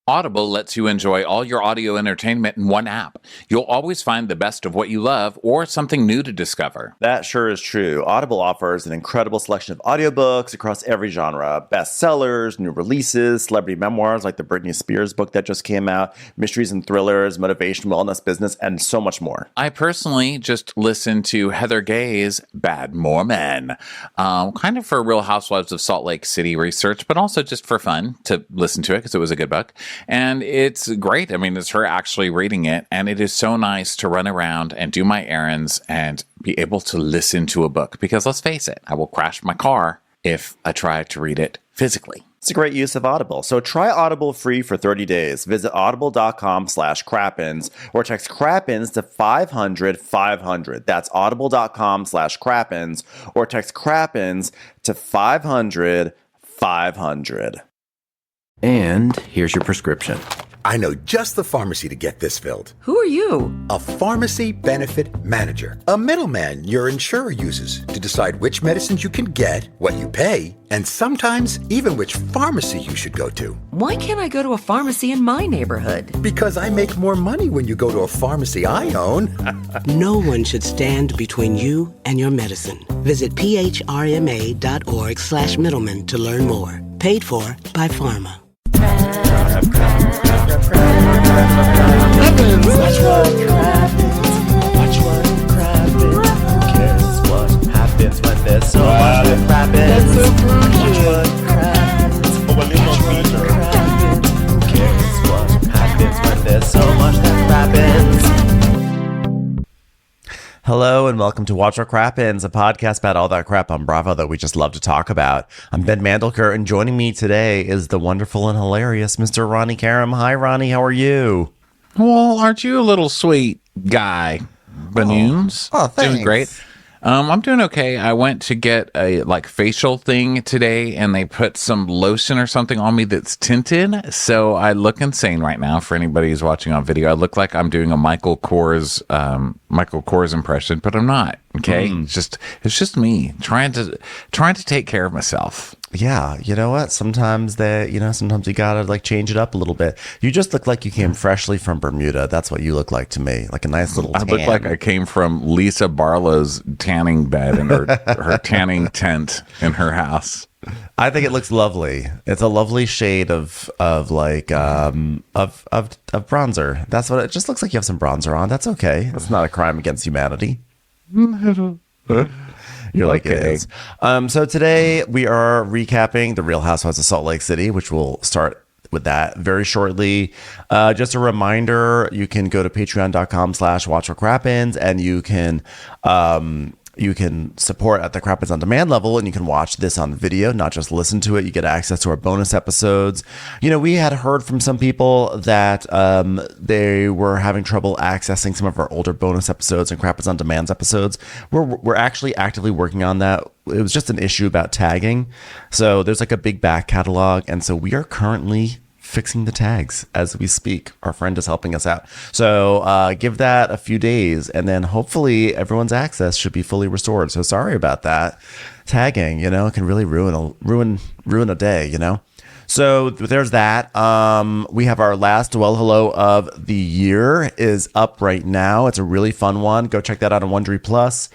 Audible lets you enjoy all your audio entertainment in one app. You'll always find the best of what you love or something new to discover. That sure is true. Audible offers an incredible selection of audiobooks across every genre. Bestsellers, new releases, celebrity memoirs like the Britney Spears book that just came out, mysteries and thrillers, motivation, wellness, business, and so much more. I personally just listened to Heather Gay's Bad Mormon, kind of for Real Housewives of Salt Lake City research, but also just for fun to listen to it because it was a good book. And it's great. I mean, it's her actually reading it. And it is so nice to run around and do my errands and be able to listen to a book. Because let's face it, I will crash my car if I try to read it physically. It's a great use of Audible. So try Audible free for 30 days. Visit audible.com/crappins or text crappins to 500-500. That's audible.com/crappins or text crappins to 500-500. And here's your prescription. I know just the pharmacy to get this filled. Who are you? A pharmacy benefit manager. A middleman your insurer uses to decide which medicines you can get, what you pay, and sometimes even which pharmacy you should go to. Why can't I go to a pharmacy in my neighborhood? Because I make more money when you go to a pharmacy I own. No one should stand between you and your medicine. Visit phrma.org/middleman to learn more. Paid for by Pharma. Watch what crappens. Who cares what happens when there's so much that crappens? Watch what crappens. Who cares what happens when there's so much that crappens? Hello and welcome to Watch What Crappens, a podcast about all that crap on Bravo that we just love to talk about. I'm Ben Mandelker, and joining me today is the wonderful and hilarious Mr. Ronnie Karam. Hi, Ronnie. How are you? Well, aren't you a little sweet guy, Banoons? Oh, thanks. Doing great. I'm doing okay. I went to get a facial thing today, and they put some lotion or something on me that's tinted. So I look insane right now. For anybody who's watching on video, I look like I'm doing a Michael Kors impression, but I'm not. Okay, it's just me trying to take care of myself. Yeah, you know what? Sometimes you gotta change it up a little bit. You just look like you came freshly from Bermuda. That's what you look like to me, like a nice little tan. I look like I came from Lisa Barlow's tanning bed in her tanning tent in her house. I think it looks lovely. It's a lovely shade of bronzer. That's what it just looks like. You have some bronzer on. That's okay. That's not a crime against humanity. You're like, okay. It is. So today we are recapping the Real Housewives of Salt Lake City, which we'll start with that very shortly. Just a reminder, you can go to patreon.com/watchwhatcrappens and you can support at the Crappens on Demand level, and you can watch this on video, not just listen to it. You get access to our bonus episodes. You know, we had heard from some people that they were having trouble accessing some of our older bonus episodes and Crappens on Demand's episodes. We're actually actively working on that. It was just an issue about tagging. So there's a big back catalog, and so we are currently fixing the tags as we speak. Our friend is helping us out. So give that a few days, and then hopefully everyone's access should be fully restored. So sorry about that. Tagging, can really ruin a day, So there's that. We have our last Well Hello of the year is up right now. It's a really fun one. Go check that out on Wondery Plus.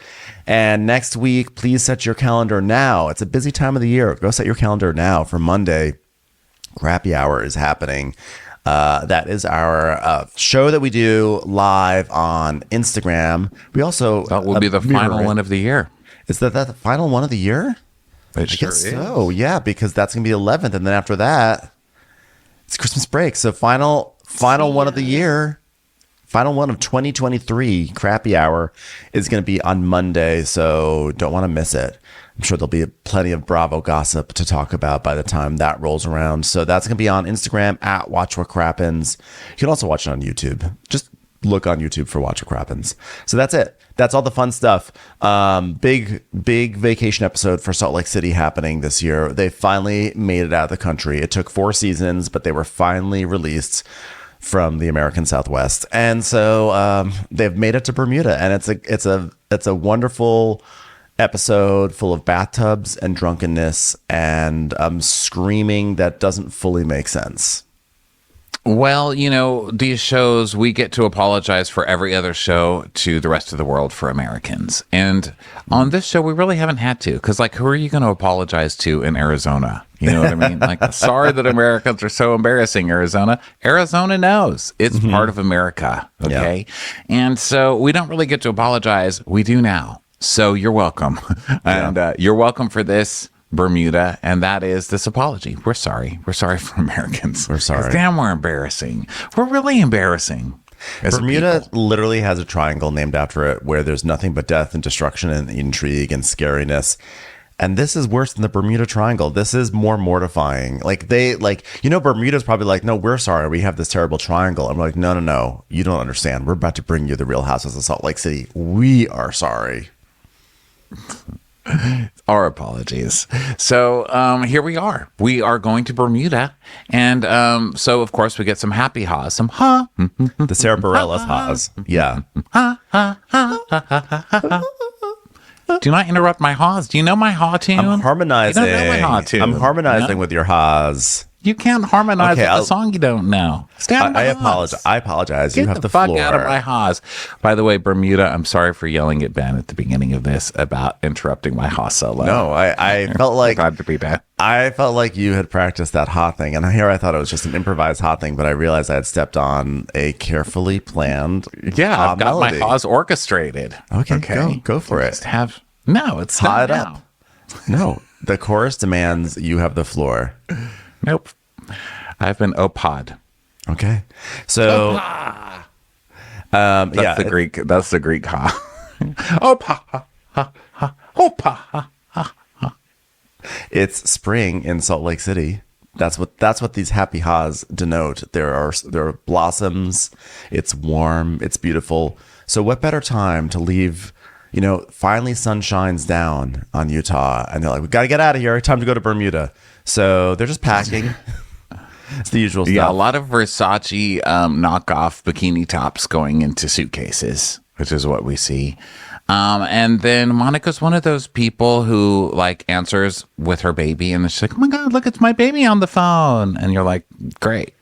And next week, please set your calendar now. It's a busy time of the year. Go set your calendar now for Monday. Crappy Hour is happening. That is our show that we do live on Instagram. We also that will be the final one of the year. Is that the final one of the year? It sure is. So yeah, because that's gonna be 11th, and then after that, it's Christmas break. So final one of the year, final one of 2023. Crappy Hour is gonna be on Monday, so don't want to miss it. I'm sure there'll be plenty of Bravo gossip to talk about by the time that rolls around. So that's going to be on Instagram at Watch What Crappens. You can also watch it on YouTube. Just look on YouTube for Watch What Crappens. So that's it. That's all the fun stuff. Big vacation episode for Salt Lake City happening this year. They finally made it out of the country. It took 4 seasons, but they were finally released from the American Southwest. And so they've made it to Bermuda, and it's a wonderful episode full of bathtubs and drunkenness and screaming that doesn't fully make sense. Well, these shows, we get to apologize for every other show to the rest of the world for Americans. And on this show, we really haven't had to. Because, who are you going to apologize to in Arizona? You know what I mean? Sorry that Americans are so embarrassing, Arizona. Arizona knows it's part of America, okay? Yeah. And so we don't really get to apologize. We do now. So you're welcome. And you're welcome for this, Bermuda, and that is this apology. We're sorry. We're sorry for Americans. We're sorry. Damn, we're embarrassing. We're really embarrassing. Bermuda literally has a triangle named after it where there's nothing but death and destruction and intrigue and scariness. And this is worse than the Bermuda Triangle. This is more mortifying. Bermuda's probably like, no, we're sorry. We have this terrible triangle. I'm like, no. You don't understand. We're about to bring you the Real Housewives of Salt Lake City. We are sorry. Our apologies. So here we are. We are going to Bermuda. And so, of course, we get some happy ha's, some ha. The Sarah Bareilles ha's. Yeah. Ha, ha, ha, ha, ha, ha. Do not interrupt my ha's. Do you know my ha tune? I'm harmonizing. You don't know my ha tune. I'm harmonizing with your ha's. You can't harmonize with a song you don't know. I apologize. Get you have the floor. fuck out of my ha's. By the way, Bermuda, I'm sorry for yelling at Ben at the beginning of this about interrupting my ha solo. No, I felt like glad to be back. I felt like you had practiced that ha thing, and here I thought it was just an improvised ha thing, but I realized I had stepped on a carefully planned. Yeah, I've got melody. my ha's orchestrated. Okay, go for it. Just no, it's ha not it now. up. No, the chorus demands you have the floor. Nope. I've been opad. Okay. So that's the Greek. That's the Greek ha. Opa. Ha, ha, opa. Ha, ha, ha. It's spring in Salt Lake City. That's what these happy ha's denote. There are blossoms. It's warm. It's beautiful. So what better time to leave? Finally sun shines down on Utah, and they're like, we got to get out of here. Time to go to Bermuda. So they're just packing. It's the usual stuff. Yeah, a lot of Versace knockoff bikini tops going into suitcases, which is what we see. And then Monica's one of those people who answers with her baby, and she's like, "Oh my God, look, it's my baby on the phone," and you're like, "Great,"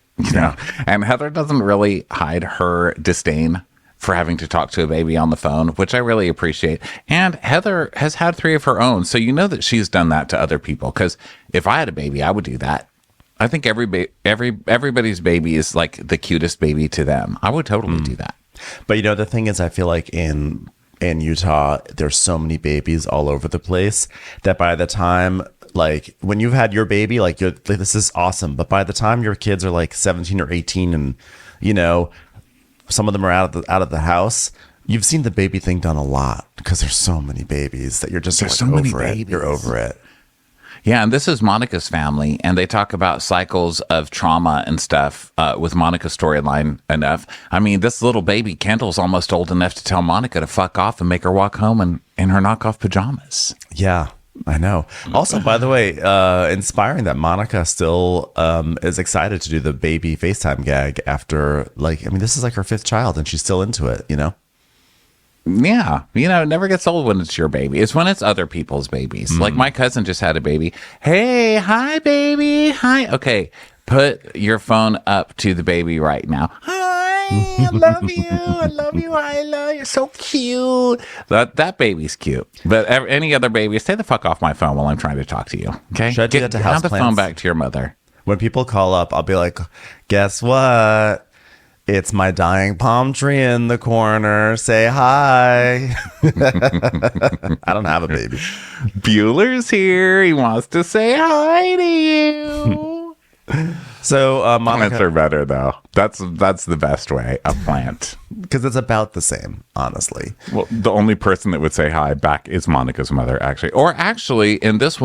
And Heather doesn't really hide her disdain for having to talk to a baby on the phone, which I really appreciate. And Heather has had 3 of her own, so you know that she's done that to other people. Because if I had a baby, I would do that. I think everybody's baby is like the cutest baby to them. I would totally do that. But the thing is, I feel like in Utah, there's so many babies all over the place that by the time, when you've had your baby, this is awesome. But by the time your kids are 17 or 18, and some of them are out of the house, you've seen the baby thing done a lot because there's so many babies that you're just so many over it. babies. You're over it. Yeah, and this is Monica's family, and they talk about cycles of trauma and stuff with Monica's storyline enough. I mean, this little baby, Kendall's almost old enough to tell Monica to fuck off and make her walk home in her knockoff pajamas. Yeah, I know. Also, by the way, inspiring that Monica still is excited to do the baby FaceTime gag after, this is her 5th child, and she's still into it, Yeah, it never gets old when it's your baby. It's when it's other people's babies. Like my cousin just had a baby. Hey, hi, baby. Hi. Okay, put your phone up to the baby right now. Hi, I love you. I love you. I love you. You're so cute. That baby's cute. But any other baby, stay the fuck off my phone while I'm trying to talk to you. Okay? Should I do that to have the houseplants? phone back to your mother. When people call up, I'll be like, guess what? It's my dying palm tree in the corner. Say hi. I don't have a baby. Bueller's here. He wants to say hi to you. So Monica, plants are better though. That's the best way. A plant, because it's about the same, honestly. Well, the only person that would say hi back is Monica's mother, actually. Or actually, in this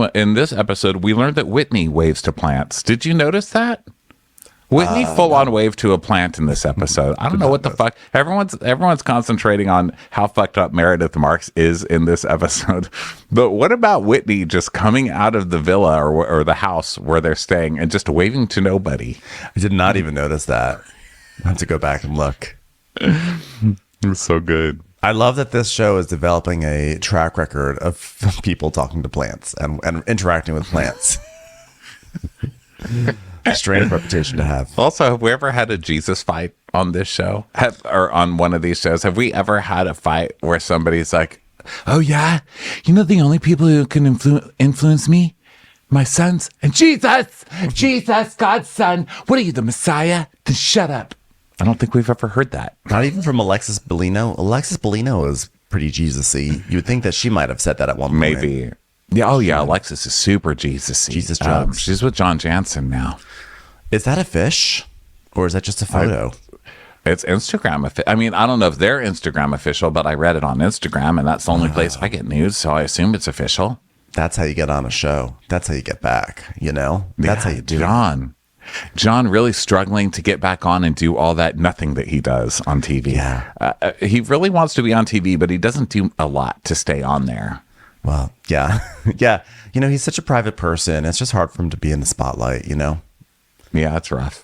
episode, we learned that Whitney waves to plants. Did you notice that? Whitney full-on wave to a plant in this episode. I don't know what the fuck. Everyone's concentrating on how fucked up Meredith Marks is in this episode. But what about Whitney just coming out of the villa or the house where they're staying and just waving to nobody? I did not even notice that. I have to go back and look. It's so good. I love that this show is developing a track record of people talking to plants and interacting with plants. Strange reputation to have. Also, have we ever had a Jesus fight on this show? Or on one of these shows? Have we ever had a fight where somebody's like, oh yeah, you know the only people who can influence me? My sons and Jesus, God's son. What are you, the Messiah? Then shut up. I don't think we've ever heard that. Not even from Alexis Bellino. Alexis Bellino is pretty Jesus-y. You would think that she might have said that at one point. Maybe. Yeah. Oh yeah. Alexis is super Jesus-y. Jesus drugs. She's with John Jansen now. Is that a fish? Or is that just a photo? It's Instagram. I mean, I don't know if they're Instagram official, but I read it on Instagram, and that's the only place I get news, so I assume it's official. That's how you get on a show. That's how you get back, you know? That's how you do it. John really struggling to get back on and do all that nothing that he does on TV. Yeah. He really wants to be on TV, but he doesn't do a lot to stay on there. Well, yeah. Yeah. You know, he's such a private person. It's just hard for him to be in the spotlight, you know? Yeah, it's rough.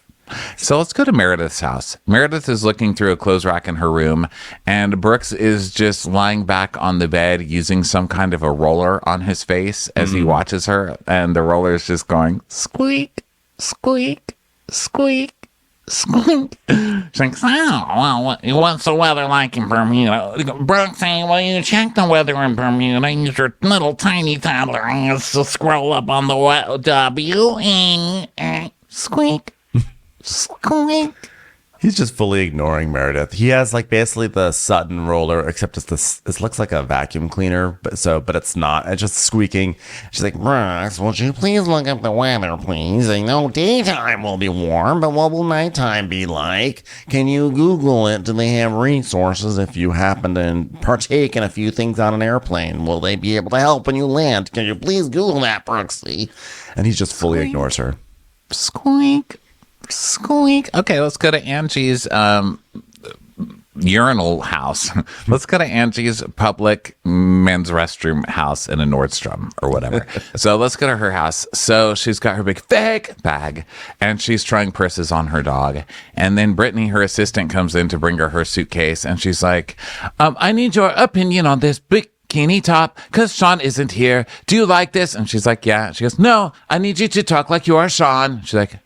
So let's go to Meredith's house. Meredith is looking through a clothes rack in her room, and Brooks is just lying back on the bed using some kind of a roller on his face as he watches her, and the roller is just going squeak, squeak, squeak, squeak. She's like, oh, well, what's the weather like in Bermuda? Brooks saying, well, you check the weather in Bermuda. Use your little tiny toddler and scroll up on the W-E, squeak. Squeak. He's just fully ignoring Meredith. He has like basically the Sutton roller, except it's this. This looks like a vacuum cleaner, but it's not. It's just squeaking. She's like, Brooks, would you please look up the weather, please? I know daytime will be warm, but what will nighttime be like? Can you Google it? Do they have resources if you happen to partake in a few things on an airplane? Will they be able to help when you land? Can you please Google that, Brooksy? And he just fully ignores her. Squeak. Squeak. Okay, let's go to Angie's urinal house. Let's go to Angie's public men's restroom house in a Nordstrom or whatever. So let's go to her house. So she's got her big fake bag and she's trying purses on her dog. And then Brittany, her assistant, comes in to bring her suitcase and she's like, I need your opinion on this bikini top because Sean isn't here. Do you like this? And she's like, yeah. She goes, no, I need you to talk like you are Sean. She's like,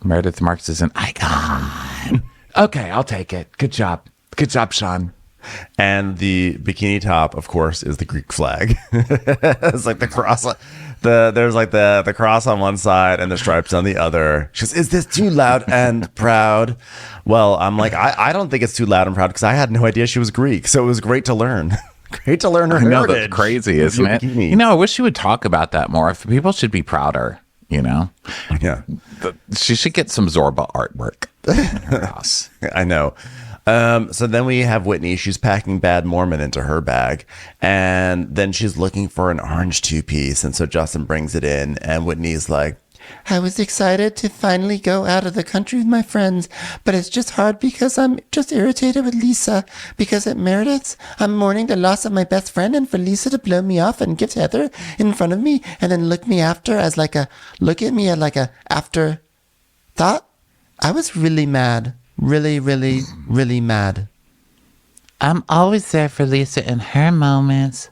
Meredith Marks is an icon. Okay, I'll take it. Good job. Good job, Sean. And the bikini top, of course, is the Greek flag. It's like the cross. There's like the cross on one side and the stripes on the other. She goes, is this too loud and proud? Well, I'm like, I don't think it's too loud and proud because I had no idea she was Greek. So it was great to learn. Great to learn her heritage. I know, that's crazy, isn't it? You know, I wish she would talk about that more. If people should be prouder. You know, yeah, she should get some Zorba artwork in her house. I know. So then we have Whitney. She's packing Bad Mormon into her bag, and then she's looking for an orange two-piece. And so Justin brings it in, and Whitney's like, I was excited to finally go out of the country with my friends, but it's just hard because I'm just irritated with Lisa. Because at Meredith's, I'm mourning the loss of my best friend, and for Lisa to blow me off and give Heather in front of me and then look at me like a afterthought. I was really mad. Really, really, really mad. I'm always there for Lisa in her moments.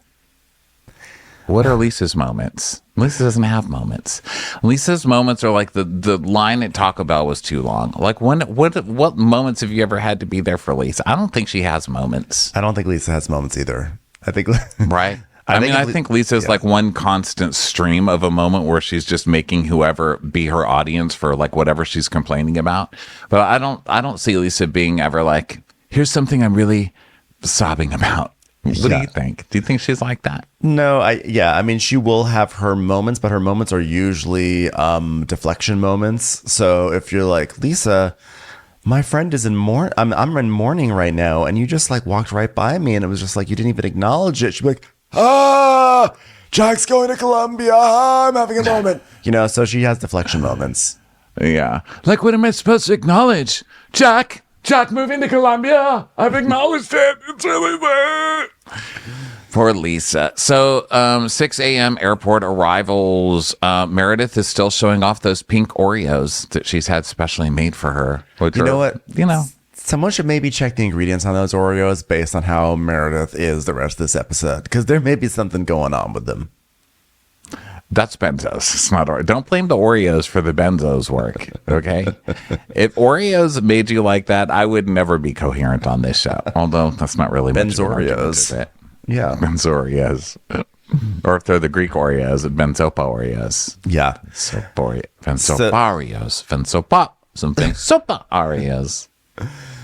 What are Lisa's moments? Lisa doesn't have moments. Lisa's moments are like the line at Taco Bell was too long. Like what moments have you ever had to be there for Lisa? I don't think she has moments. I don't think Lisa has moments either. I think right. I think Lisa's like one constant stream of a moment where she's just making whoever be her audience for like whatever she's complaining about. But I don't see Lisa being ever like, here's something I'm really sobbing about. What do you think? Do you think she's like that? No, I mean, she will have her moments, but her moments are usually deflection moments. So if you're like, Lisa, my friend is I'm in mourning right now, and you just like walked right by me, and it was just like you didn't even acknowledge it. She'd be like, Jack's going to Colombia. I'm having a moment. You know, so she has deflection moments. Yeah. Like, what am I supposed to acknowledge? Jack moving to Colombia. I've acknowledged it. It's really there. Poor Lisa. So 6 a.m. airport arrivals. Meredith is still showing off those pink Oreos that she's had specially made for her. You know what? You know. Someone should maybe check the ingredients on those Oreos based on how Meredith is the rest of this episode, because there may be something going on with them. That's benzos. It's not Oreos. Don't blame the Oreos for the benzos work. Okay. If Oreos made you like that, I would never be coherent on this show. Although that's not really much of an argument, is Benzoreos. it? Yeah. Benzoreos. Or if they're the Greek Oreos, benzopa Oreos. Yeah. Benzoparios. Benzopa. Something. Sopa Oreos.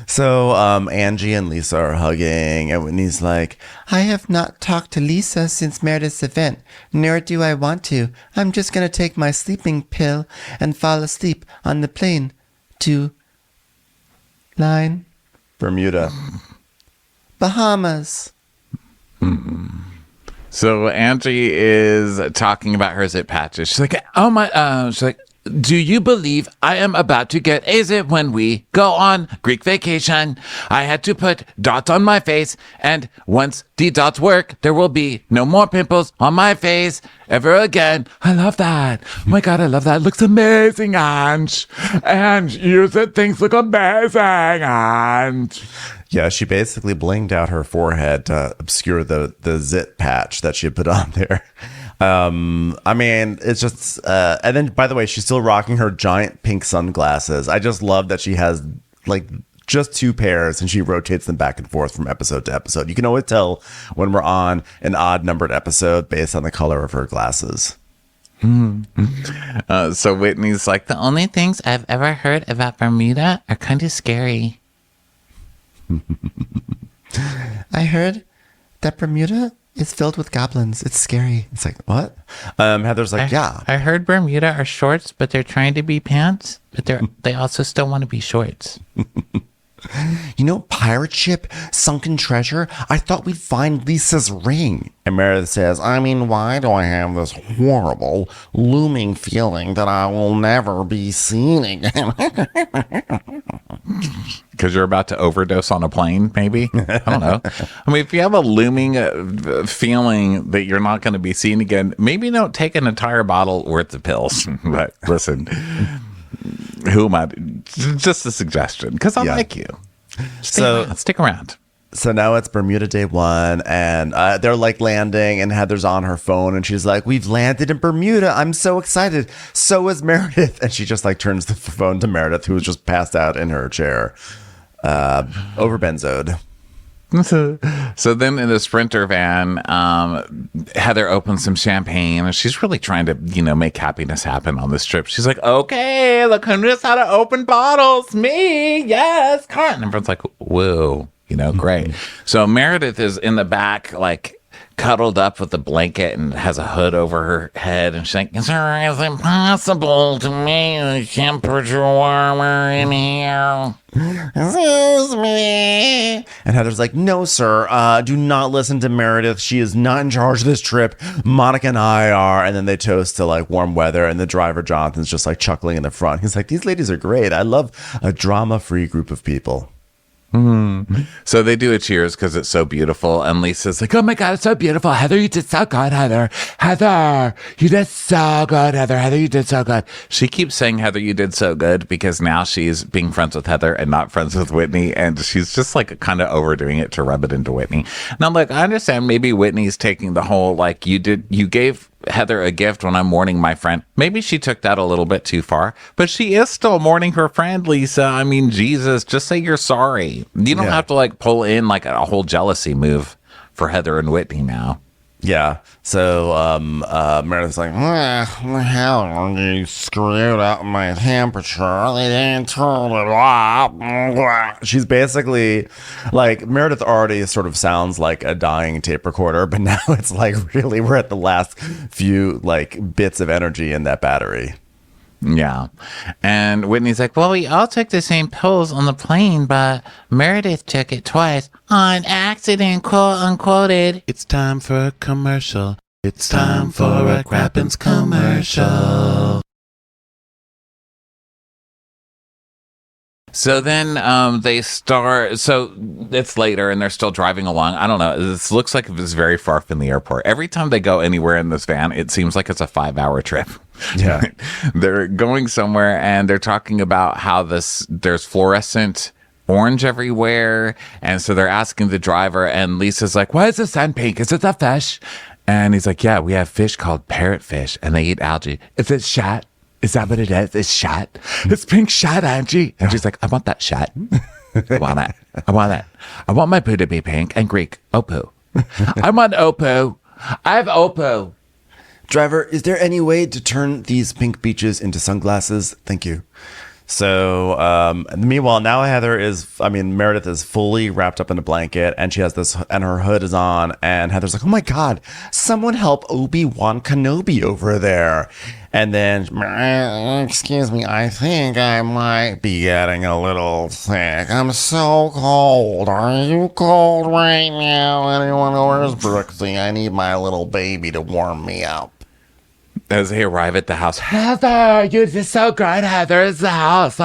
So Angie and Lisa are hugging, and Whitney's like, I have not talked to Lisa since Meredith's event, nor do I want to. I'm just going to take my sleeping pill and fall asleep on the plane to Bermuda. Bahamas. So Angie is talking about her zit patches. She's like, oh my, she's like, do you believe I am about to get a zit when we go on Greek vacation? I had to put dots on my face, and once the dots work, there will be no more pimples on my face ever again. I love that. Oh my God, I love that. It looks amazing, Ange. Ange, you said things look amazing, Ange. Yeah, she basically blinged out her forehead to obscure the zit patch that she had put on there. I mean, it's just, and then by the way, she's still rocking her giant pink sunglasses. I just love that she has like just 2 pairs and she rotates them back and forth from episode to episode. You can always tell when we're on an odd numbered episode based on the color of her glasses. So Whitney's like, the only things I've ever heard about Bermuda are kind of scary. I heard that Bermuda is filled with goblins. It's scary. It's like, what? Heather's like, yeah. I heard Bermuda are shorts, but they're trying to be pants, but they also still want to be shorts. You know, pirate ship, sunken treasure. I thought we'd find Lisa's ring. And Meredith says, I mean, why do I have this horrible, looming feeling that I will never be seen again? Because you're about to overdose on a plane, maybe? I don't know. I mean, if you have a looming feeling that you're not going to be seen again, maybe don't take an entire bottle worth of pills. But listen, who am I? Just a suggestion, because I like you. Stick around. So now it's Bermuda day 1, and they're like landing, and Heather's on her phone, and she's like, we've landed in Bermuda. I'm so excited. So is Meredith. And she just like turns the phone to Meredith, who was just passed out in her chair, over benzoed. So then in the Sprinter van, Heather opens some champagne, and she's really trying to, make happiness happen on this trip. She's like, okay, look who knows how to open bottles. Me, yes, Carl. And everyone's like, whoa, great. So Meredith is in the back, like cuddled up with a blanket and has a hood over her head. And she's like, is it impossible to make the temperature warmer in here? Excuse me. And Heather's like, no, sir, do not listen to Meredith. She is not in charge of this trip. Monica and I are. And then they toast to like warm weather. And the driver, Jonathan's just like chuckling in the front. He's like, these ladies are great. I love a drama-free group of people. So they do a cheers because it's so beautiful. And Lisa's like, oh my God, it's so beautiful. Heather, you did so good, Heather. Heather, you did so good, Heather. Heather, you did so good. She keeps saying, Heather, you did so good, because now she's being friends with Heather and not friends with Whitney. And she's just like kind of overdoing it to rub it into Whitney. Now, look, I understand maybe Whitney's taking the whole, like, you gave Heather a gift when I'm mourning my friend. Maybe she took that a little bit too far, but she is still mourning her friend, Lisa. I mean, Jesus, just say you're sorry. You don't have to like pull in like a whole jealousy move for Heather and Whitney now. Yeah. So Meredith's like, how you screwed up my temperature? They didn't turn it off. She's basically like, Meredith already sort of sounds like a dying tape recorder, but now it's like really we're at the last few like bits of energy in that battery. Yeah. And Whitney's like, well, we all took the same pills on the plane, but Meredith took it twice on accident, quote unquoted. It's time for a commercial. It's time for a Crappens commercial. So then they start, so it's later and they're still driving along. I don't know. This looks like it was very far from the airport. Every time they go anywhere in this van, it seems like it's a 5-hour trip. Yeah. They're going somewhere and they're talking about how there's fluorescent orange everywhere. And so they're asking the driver, and Lisa's like, why is the sun pink? Is it a fish? And he's like, yeah, we have fish called parrotfish, and they eat algae. Is it shot? Is that what it is? It's shot. It's pink shot, Angie. And she's like, I want that shot. I want it. I want it. I want my poo to be pink and Greek. Opu. I want Opu. I have Opu. Driver, is there any way to turn these pink beaches into sunglasses? Thank you. So, meanwhile, now Meredith is fully wrapped up in a blanket, and she has this, and her hood is on, and Heather's like, oh my God, someone help Obi-Wan Kenobi over there. And then, excuse me, I think I might be getting a little sick. I'm so cold. Are you cold right now? Anyone, where's Brooksy? I need my little baby to warm me up. As they arrive at the house, Heather, you're just so great, Heather. It's the house.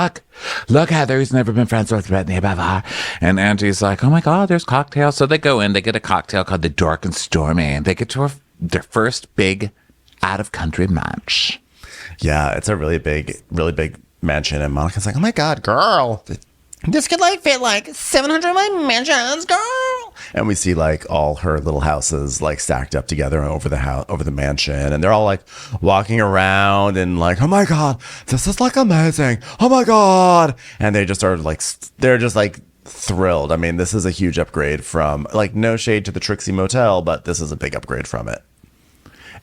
Look, Heather, who's never been friends with Brittany before. And Angie's like, oh my God, there's cocktails. So they go in, they get a cocktail called the Dark and Stormy, and they get to their first big out-of-country match. Yeah, it's a really big mansion. And Monica's like, oh my God, girl, this could fit 700 of my mansions, girl. And we see all her little houses stacked up together over the mansion, and they're all walking around and oh my God, this is amazing. Oh my God. And they just are they're just thrilled. I mean, this is a huge upgrade from no shade to the Trixie Motel, but this is a big upgrade from it.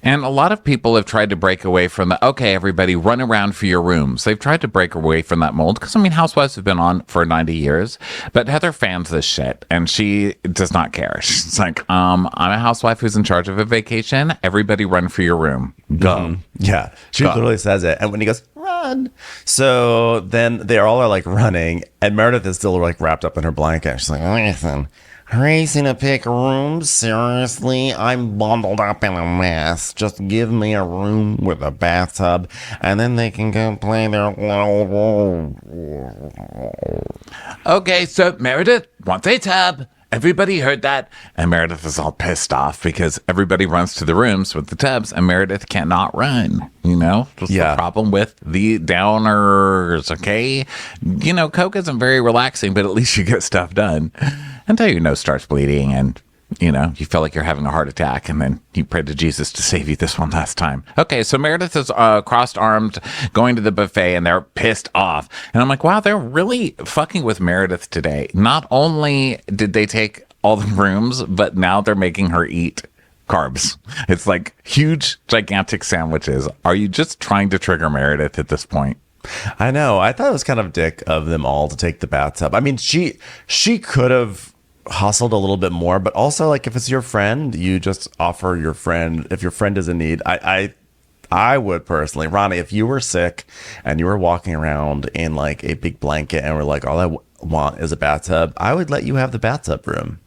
And a lot of people have tried to break away from the, okay, everybody run around for your rooms. They've tried to break away from that mold because, Housewives have been on for 90 years. But Heather fans this shit, and she does not care. She's like, I'm a housewife who's in charge of a vacation. Everybody run for your room. Go. Mm-hmm. Yeah, she literally says it. And when he goes, run. So then they all are running, and Meredith is still wrapped up in her blanket. She's like, listen, racing to pick rooms? Seriously? I'm bundled up in a mess. Just give me a room with a bathtub, and then they can go play their little role. Okay, so Meredith wants a tub. Everybody heard that. And Meredith is all pissed off because everybody runs to the rooms with the tubs, and Meredith cannot run. Just the problem with the downers, okay? Coke isn't very relaxing, but at least you get stuff done. Until your nose starts bleeding and, you feel like you're having a heart attack, and then you pray to Jesus to save you this one last time. Okay, so Meredith is crossed armed going to the buffet, and they're pissed off. And I'm like, wow, they're really fucking with Meredith today. Not only did they take all the rooms, but now they're making her eat carbs. It's huge, gigantic sandwiches. Are you just trying to trigger Meredith at this point? I know. I thought it was kind of dick of them all to take the bathtub. She could have hustled a little bit more, but also if it's your friend, you just offer your friend. If your friend is in need, I would personally, Ronnie, if you were sick and you were walking around in a big blanket and were all I want is a bathtub, I would let you have the bathtub room.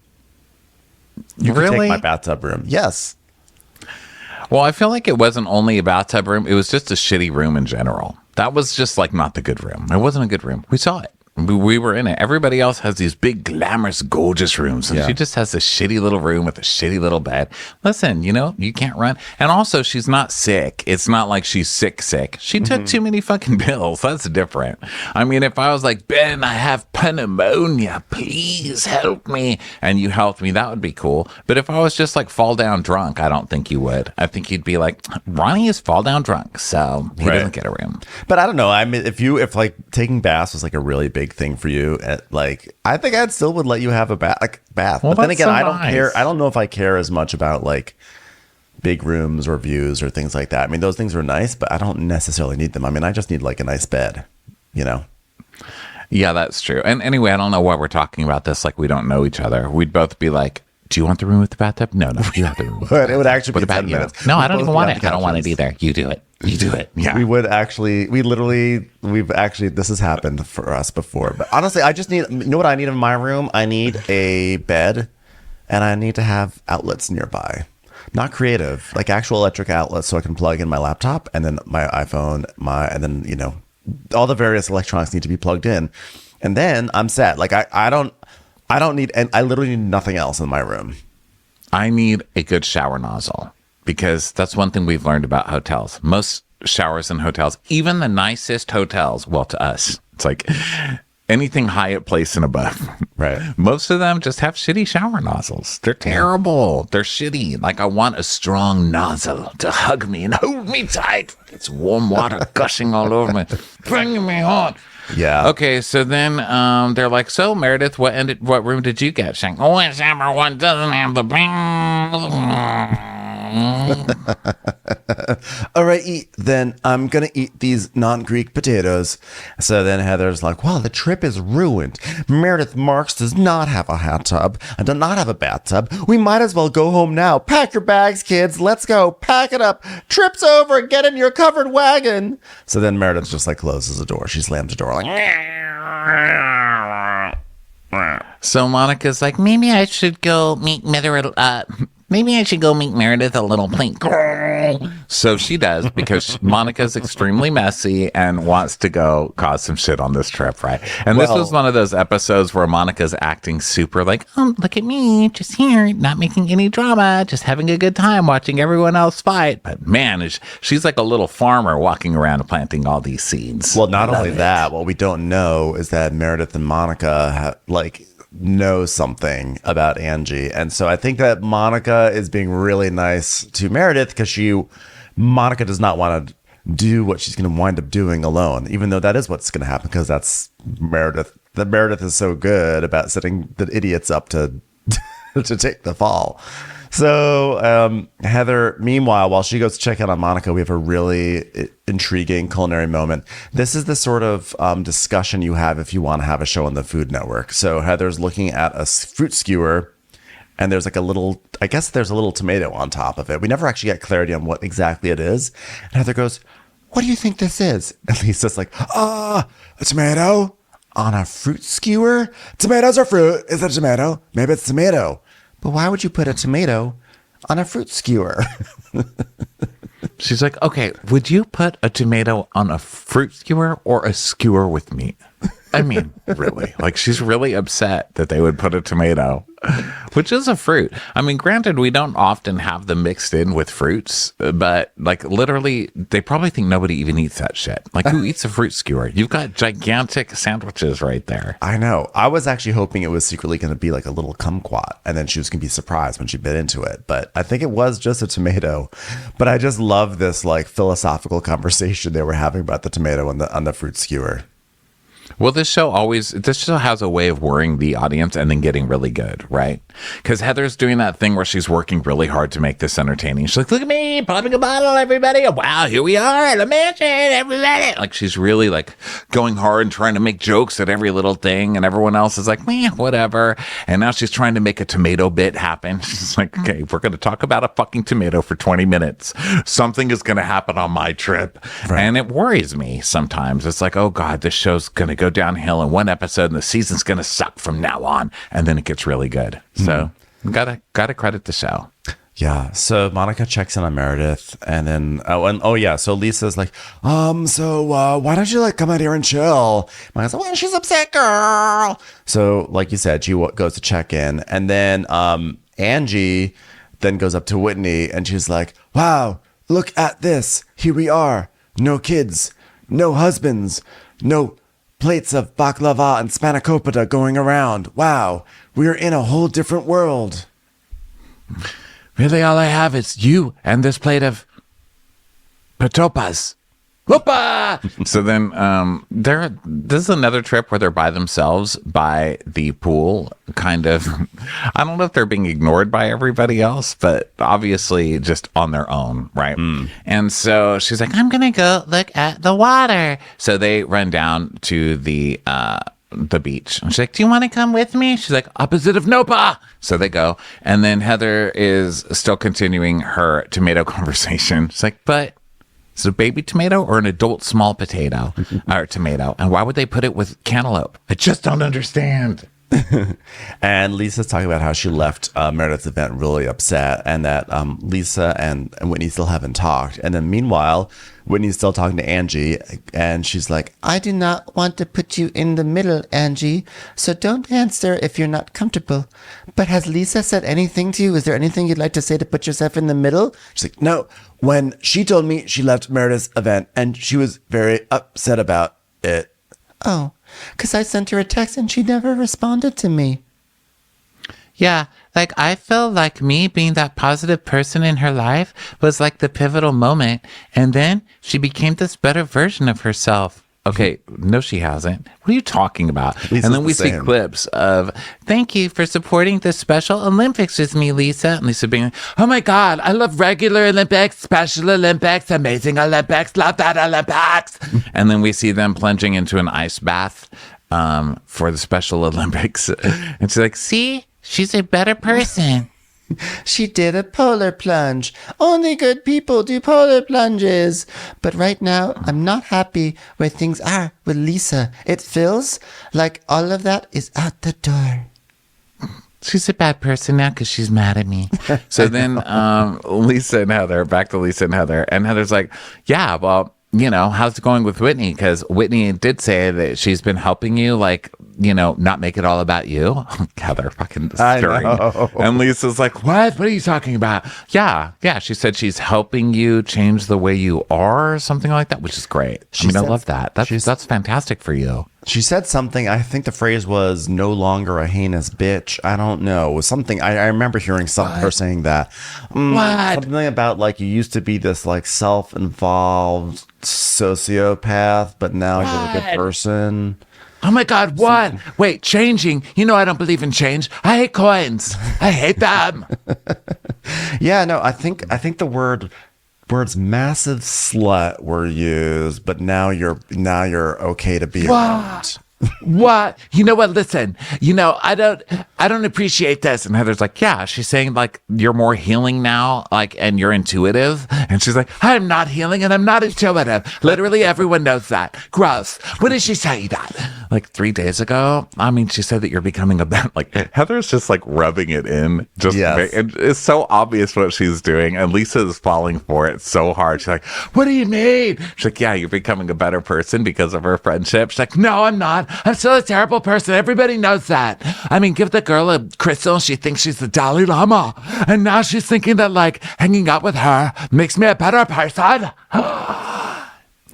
You could take my bathtub room. Yes. Well, I feel like it wasn't only a bathtub room. It was just a shitty room in general. That was just not the good room. It wasn't a good room. We saw it. We were in it. Everybody else has these big, glamorous, gorgeous rooms. And she just has this shitty little room with a shitty little bed. Listen, you can't run. And also, she's not sick. It's not like she's sick. She took too many fucking pills. That's different. If I was like, Ben, I have pneumonia. Please help me. And you helped me, that would be cool. But if I was just fall down drunk, I don't think you would. I think you'd be like, Ronnie is fall down drunk, so he doesn't get a room. But I don't know. If taking baths was a really big thing for you, I think I still would let you have a bath. Well, but then again, so I don't nice. care. I don't know if I care as much about big rooms or views or things like that. Those things are nice, but I don't necessarily need them. I just need a nice bed, Yeah, that's true. And anyway, I don't know why we're talking about this we don't know each other. We'd both be like, do you want the room with the bathtub? No, you have the room. But it would actually be 10 minutes. No, I don't even want it. I don't want it either. You do it. You do it. Yeah. This has happened for us before. But honestly, I just need, what I need in my room? I need a bed, and I need to have outlets nearby. Not creative, actual electric outlets so I can plug in my laptop and then my iPhone, and then, all the various electronics need to be plugged in. And then I'm set. I don't need, and I literally need nothing else in my room. I need a good shower nozzle, because that's one thing we've learned about hotels. Most showers in hotels, even the nicest hotels, well, to us, it's anything Hyatt Place and above. Right. Most of them just have shitty shower nozzles. They're terrible. They're shitty. Like, I want a strong nozzle to hug me and hold me tight. It's warm water gushing all over me, bringing me on. Yeah. Okay, so then they're like, so Meredith, what room did you get? She's like, oh, it's number one doesn't have the All right, then I'm going to eat these non-Greek potatoes. So then Heather's like, well, the trip is ruined. Meredith Marks does not have a hot tub and does not have a bathtub. We might as well go home now. Pack your bags, kids. Let's go. Pack it up. Trip's over. Get in your covered wagon. So then Meredith just like closes the door. She slams the door like, So Monica's like, maybe I should go meet Meredith. Maybe I should go meet Meredith a little plink. So she does, because Monica's extremely messy and wants to go cause some shit on this trip, right? And this was one of those episodes where Monica's acting super like, look at me, just here, not making any drama, just having a good time watching everyone else fight. But man, she's like a little farmer walking around and planting all these seeds. well, not only that, what we don't know is that Meredith and Monica know something about Angie. And so I think that Monica is being really nice to Meredith because Monica does not want to do what she's going to wind up doing alone, even though that is what's going to happen, because that's Meredith. That Meredith is so good about setting the idiots up to to take the fall. So Heather, meanwhile, while she goes to check out on Monica, we have a really intriguing culinary moment. This is the sort of discussion you have if you want to have a show on the Food Network. So Heather's looking at a fruit skewer, and there's like there's a little tomato on top of it. We never actually get clarity on what exactly it is. And Heather goes, what do you think this is? And Lisa's like, a tomato on a fruit skewer? Tomatoes are fruit. Is it a tomato? Maybe it's tomato. But why would you put a tomato on a fruit skewer? She's like, okay, would you put a tomato on a fruit skewer or a skewer with meat? I mean, really, like, she's really upset that they would put a tomato, which is a fruit. I mean, granted, we don't often have them mixed in with fruits, but like, literally, they probably think nobody even eats that shit. Like, who eats a fruit skewer? You've got gigantic sandwiches right there. I know. I was actually hoping it was secretly going to be like a little kumquat, and then she was going to be surprised when she bit into it. But I think it was just a tomato. But I just love this like philosophical conversation they were having about the tomato on the fruit skewer. Well, this show has a way of worrying the audience and then getting really good, right? Because Heather's doing that thing where she's working really hard to make this entertaining. She's like, look at me, popping a bottle, everybody. Wow, here we are at a mansion, everybody. Like, she's really like going hard and trying to make jokes at every little thing. And everyone else is like, meh, whatever. And now she's trying to make a tomato bit happen. She's like, okay, we're going to talk about a fucking tomato for 20 minutes. Something is going to happen on my trip. Right. And it worries me sometimes. It's like, oh God, this show's going to go downhill in one episode and the season's going to suck from now on. And then it gets really good. So gotta credit the show. Yeah. So Monica checks in on Meredith, and then so Lisa's like, why don't you like come out here and chill? Monica's like, well, she's upset, girl. So like you said, she goes to check in, and then Angie then goes up to Whitney, and she's like, wow, look at this. Here we are. No kids, no husbands, no plates of baklava and spanakopita going around. Wow, we're in a whole different world. Really, all I have is you and this plate of patopas. Whoopa! So then this is another trip where they're by themselves by the pool, kind of. I don't know if they're being ignored by everybody else, but obviously just on their own, right? And so she's like, I'm going to go look at the water. So they run down to the beach. And she's like, do you want to come with me? She's like, opposite of Nopa. So they go. And then Heather is still continuing her tomato conversation. She's like, but is it a baby tomato or an adult small potato or tomato? And why would they put it with cantaloupe? I just don't understand. And Lisa's talking about how she left Meredith's event really upset, and that Lisa and Whitney still haven't talked. And then meanwhile, Whitney's still talking to Angie, and she's like, I do not want to put you in the middle, Angie, so don't answer if you're not comfortable. But has Lisa said anything to you? Is there anything you'd like to say to put yourself in the middle? She's like, no. When she told me she left Meredith's event, and she was very upset about it. Oh, Because I sent her a text and she never responded to me. Yeah, like I feel like me being that positive person in her life was like the pivotal moment. And then she became this better version of herself. Okay, no, she hasn't. What are you talking about? Lisa's and then we the see same. clips of, thank you for supporting the Special Olympics with me, Lisa. And Lisa being like, oh my God, I love regular Olympics, Special Olympics, amazing Olympics, love that Olympics. And then we see them plunging into an ice bath for the Special Olympics. And she's like, see, she's a better person. She did a polar plunge. Only good people do polar plunges. But right now, I'm not happy where things are with Lisa. It feels like all of that is out the door. She's a bad person now because she's mad at me. So then Lisa and Heather, back to Lisa and Heather. And Heather's like, yeah, well, you know, how's it going with Whitney? Because Whitney did say that she's been helping you, like, you know, not make it all about you. Heather, fucking stirring. And Lisa's like, what? What are you talking about? Yeah. She said she's helping you change the way you are or something like that, which is great. I love that. That's fantastic for you. She said something, I think the phrase was no longer a heinous bitch. I don't know. It was something, I remember hearing her saying that. What? Something about like you used to be this like self-involved sociopath, but now you're a good person. Oh my God, what? Wait, changing. You know I don't believe in change. I hate coins. I hate them. Yeah, no, I think the words massive slut were used, but now you're okay to be around. What? You know what? Listen, you know, I don't appreciate this. And Heather's like, yeah, she's saying like you're more healing now, like, and you're intuitive. And she's like, I'm not healing and I'm not intuitive. Literally everyone knows that. Gross. When did she say that? Like 3 days ago? I mean, she said that you're becoming a bad, like, Heather's just like rubbing it in. And it's so obvious what she's doing. And Lisa is falling for it so hard. She's like, what do you mean? She's like, yeah, you're becoming a better person because of her friendship. She's like, no, I'm not. I'm still a terrible person. Everybody knows that. I mean, give the girl a crystal. She thinks she's the Dalai Lama. And now she's thinking that, like, hanging out with her makes me a better person.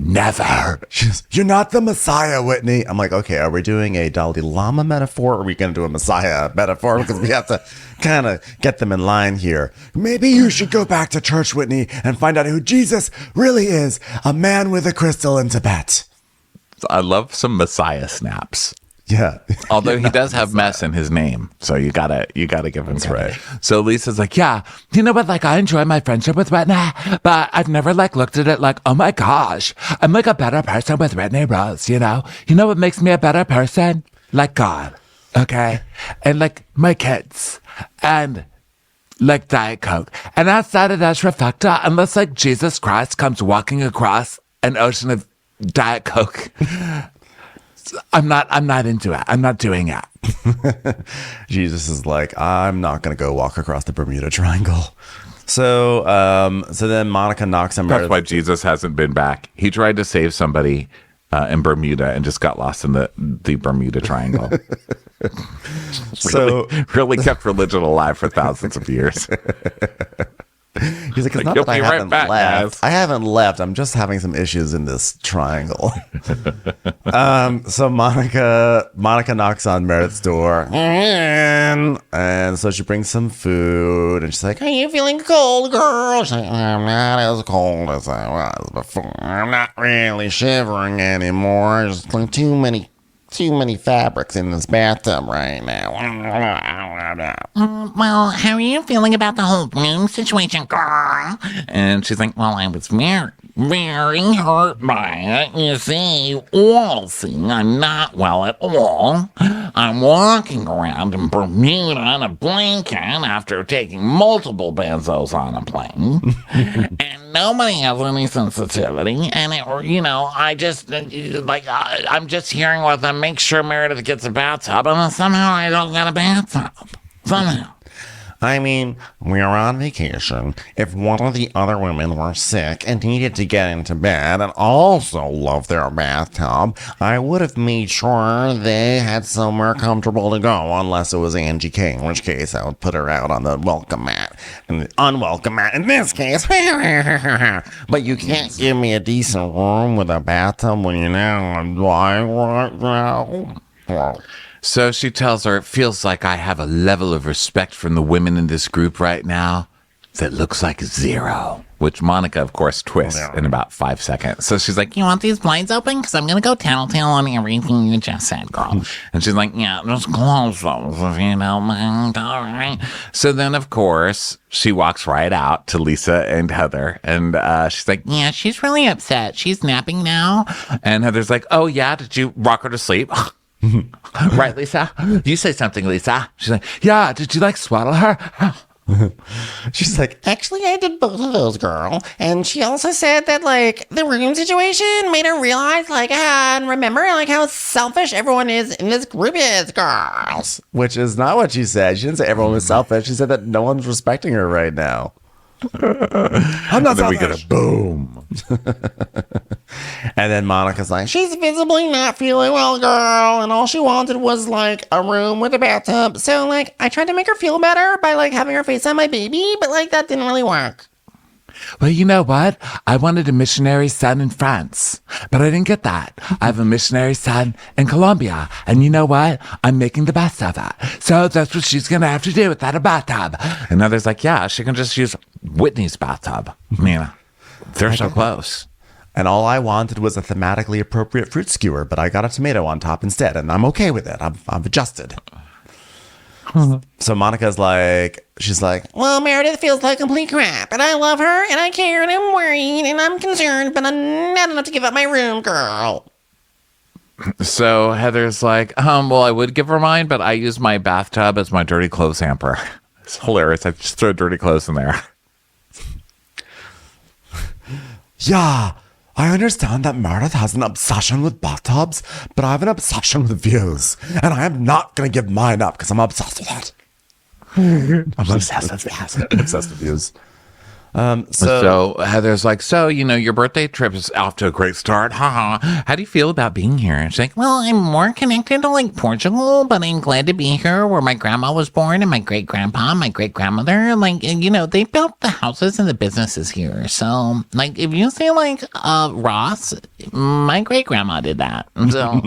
Never. You're not the Messiah, Whitney. I'm like, okay, are we doing a Dalai Lama metaphor or are we going to do a Messiah metaphor? Because we have to kind of get them in line here. Maybe you should go back to church, Whitney, and find out who Jesus really is. A man with a crystal in Tibet. I love some Messiah snaps. Yeah. Although he does have mess in his name. So you gotta give him credit. So Lisa's like, yeah, you know what? Like, I enjoy my friendship with Whitney, but I've never like looked at it like, oh my gosh, I'm like a better person with Whitney Rose, you know? You know what makes me a better person? Like God. Okay. And like my kids and like Diet Coke. And outside of that trifecta, unless like Jesus Christ comes walking across an ocean of Diet Coke, I'm not into it. I'm not doing it. Jesus is like, I'm not going to go walk across the Bermuda Triangle. So then Monica knocks on Meredith. That's why Jesus hasn't been back. He tried to save somebody in Bermuda and just got lost in the Bermuda Triangle. really kept religion alive for thousands of years. He's like, it's not that I haven't left. I haven't left. I'm just having some issues in this triangle. So Monica knocks on Meredith's door. And so she brings some food. And she's like, are you feeling cold, girl? She's like, I'm not as cold as I was before. I'm not really shivering anymore. There's like too many fabrics in this bathtub right now. Well, how are you feeling about the whole room situation, girl? And she's like, well, I was Very hurt by it. You see, I'm not well at all. I'm walking around in Bermuda in a blanket after taking multiple benzos on a plane. And nobody has any sensitivity. And, I'm just hearing with them, make sure Meredith gets a bathtub. And then somehow I don't get a bathtub. Somehow. I mean, we were on vacation. If one of the other women were sick and needed to get into bed and also love their bathtub, I would have made sure they had somewhere comfortable to go, unless it was Angie K, in which case I would put her out on the welcome mat and the unwelcome mat in this case. But you can't give me a decent room with a bathtub when you know I'm lying right now. So she tells her, it feels like I have a level of respect from the women in this group right now that looks like 0. Which Monica, of course, twists in about 5 seconds. So she's like, You want these blinds open? Because I'm going to go telltale on everything you just said, girl. and she's like, yeah, just close those if you don't mind. All right. So then, of course, she walks right out to Lisa and Heather. And she's like, Yeah, she's really upset. She's napping now. and Heather's like, oh, yeah, did you rock her to sleep? Right, Lisa? You say something, Lisa. She's like, yeah, did you like swaddle her? She's like, Actually, I did both of those, girl. And she also said that, like, the room situation made her realize, like, and remember, like, how selfish everyone is in this group is, girls. which is not what she said. She didn't say everyone was selfish. She said that no one's respecting her right now. I'm not then we selfish. get a boom. And then Monica's like, She's visibly not feeling well, girl. And all she wanted was, like, a room with a bathtub. So, like, I tried to make her feel better by, like, having her face on my baby, but, like, that didn't really work. Well, you know what? I wanted a missionary son in France, but I didn't get that. I have a missionary son in Colombia, and you know what? I'm making the best of it. So that's what she's going to have to do without a bathtub. And others like, yeah, she can just use Whitney's bathtub. I mean, they're so close. and all I wanted was a thematically appropriate fruit skewer, but I got a tomato on top instead, and I'm okay with it. I've adjusted. So Monica's like, she's like, Well, Meredith feels like complete crap, and I love her, and I care, and I'm worried, and I'm concerned, but I'm not enough to give up my room, girl. So Heather's like, well, I would give her mine, but I use my bathtub as my dirty clothes hamper. It's hilarious. I just throw dirty clothes in there. yeah, I understand that Meredith has an obsession with bathtubs, but I have an obsession with views, and I am not going to give mine up because I'm obsessed with it. I'm obsessed with views. So Heather's like, so, you know, your birthday trip is off to a great start. Haha. How do you feel about being here? And she's like, Well, I'm more connected to, like, Portugal, but I'm glad to be here where my grandma was born and my great-grandpa, my great-grandmother. Like, you know, they built the houses and the businesses here. So, like, if you say, like, Ross, my great-grandma did that. So,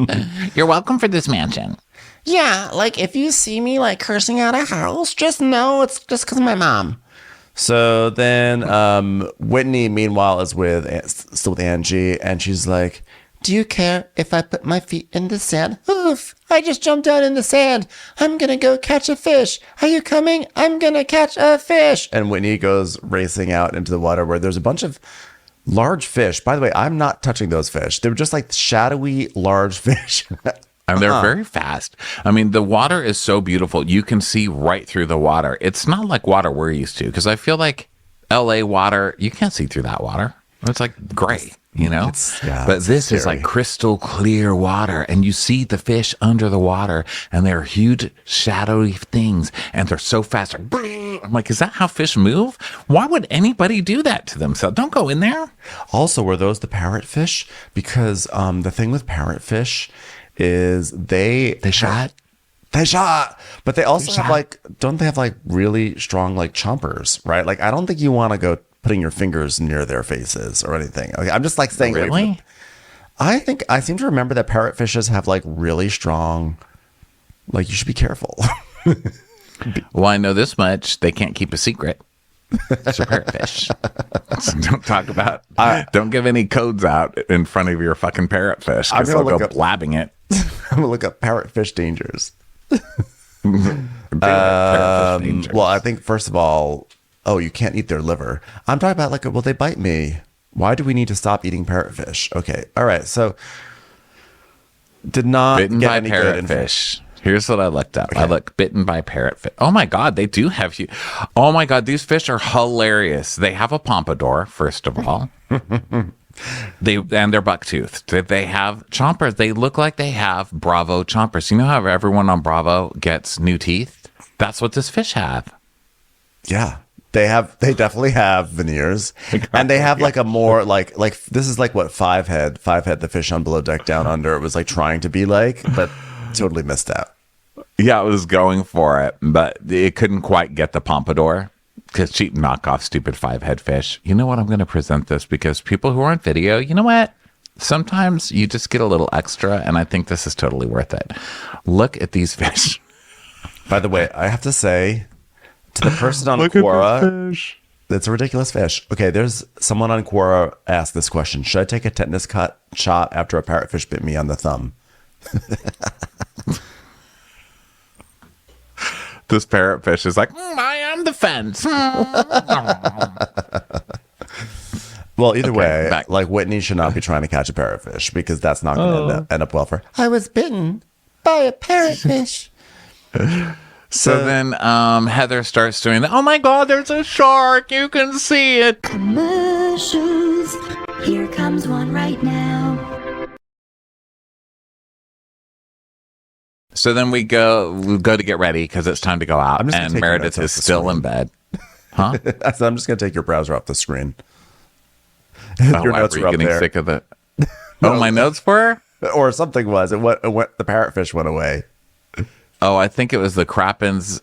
you're welcome for this mansion. Yeah, like, if you see me, like, cursing out a house, just know it's just because of my mom. So then Whitney, meanwhile, is still with Angie, and she's like, Do you care if I put my feet in the sand? Oof, I just jumped out in the sand. I'm gonna go catch a fish. Are you coming? I'm gonna catch a fish. and Whitney goes racing out into the water where there's a bunch of large fish. By the way, I'm not touching those fish. They were just like shadowy, large fish. and they're very fast. I mean, the water is so beautiful. You can see right through the water. It's not like water we're used to, because I feel like LA water, you can't see through that water. It's like gray, you know? But this is like crystal clear water, and you see the fish under the water, and they're huge shadowy things, and they're so fast. I'm like, is that how fish move? Why would anybody do that to themselves? Don't go in there. Also, were those the parrotfish? Because the thing with parrotfish is they shot, but they also have like, don't they have like really strong like chompers, right? Like, I don't think you want to go putting your fingers near their faces or anything. Okay, I'm just like saying, Really? I seem to remember that parrotfishes have like really strong, like, you should be careful. Well, I know this much. They can't keep a secret. It's a parrotfish. So don't give any codes out in front of your fucking parrotfish, because they'll go blabbing it. I'm gonna look up parrotfish dangers. Parrotfish dangers. Well, I think first of all, you can't eat their liver. I'm talking about like, will they bite me? Why do we need to stop eating parrotfish? Okay, all right. So, did not bitten get by any good parrotfish. Here's what I looked up. Okay. I looked bitten by parrotfish. Oh my God, they do have you. Oh my God, these fish are hilarious. They have a pompadour, first of all. And they're bucktoothed. They have chompers. They look like they have Bravo chompers. You know how everyone on Bravo gets new teeth? That's what this fish have. Yeah. They definitely have veneers, and they have like a more like this is like what five head the fish on Below Deck Down Under. It was like trying to be like, but totally missed out. Yeah, it was going for it, but it couldn't quite get the pompadour because cheap knockoff stupid five head fish. You know what? I'm going to present this because people who are on video, you know what? Sometimes you just get a little extra, and I think this is totally worth it. Look at these fish. By the way, I have to say, to the person on Quora, it's a ridiculous fish. Okay, there's someone on Quora asked this question. Should I take a tetanus shot after a parrotfish bit me on the thumb? This parrotfish is like, I am the fence. Well, either way, like Whitney should not be trying to catch a parrotfish because that's not going to end up well for her. I was bitten by a parrotfish. So then Heather starts doing the, oh my God, there's a shark. You can see it. Commercials. Here comes one right now. So then we go to get ready because it's time to go out. And Meredith is still in bed. Huh? I'm just going to take your browser off the screen. Oh, your notes were were you up getting there. sick of it? Oh, my notes were? Or something was. It went, the parrotfish went away. Oh, I think it was the Krappens.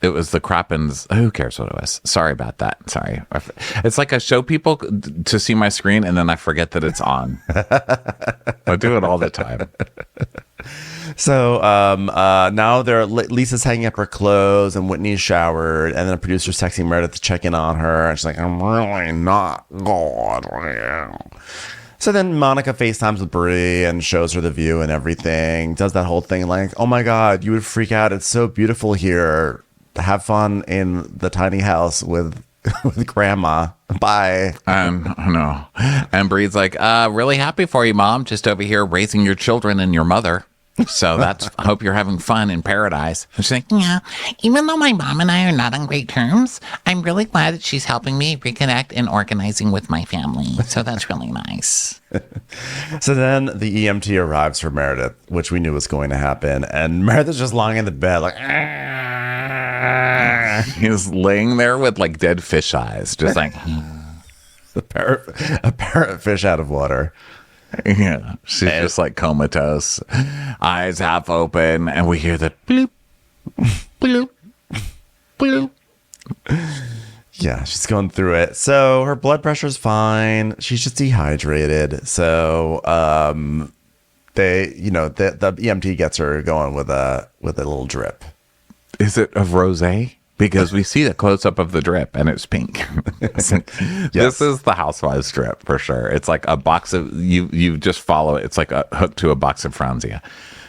It was the Krappens. Who cares what it was? Sorry about that. Sorry. It's like I show people to see my screen and then I forget that it's on. I do it all the time. So now Lisa's hanging up her clothes and Whitney's showered, and then the producer's texting Meredith to check in on her, and she's like, I'm really not good. So then Monica FaceTimes with Brie and shows her the view and everything. Does that whole thing like, oh my God, you would freak out. It's so beautiful here. Have fun in the tiny house with grandma. Bye. No. And Brie's like, really happy for you, Mom. Just over here raising your children and your mother. So I hope you're having fun in paradise. And she's like, Yeah, even though my mom and I are not on great terms, I'm really glad that she's helping me reconnect and organizing with my family. So that's really nice. So then the EMT arrives for Meredith, which we knew was going to happen. And Meredith's just lying in the bed like, he's laying there with like dead fish eyes, just like a parrotfish out of water. Yeah, she's just like comatose, eyes half open, and we hear the bloop, bloop, bloop. Yeah, she's going through it. So her blood pressure's fine. She's just dehydrated. So the EMT gets her going with a little drip. Is it of rosé? Because we see the close up of the drip and it's pink. Yes. This is the Housewives drip for sure. It's like a box of you just follow it. It's like a hook to a box of Franzia.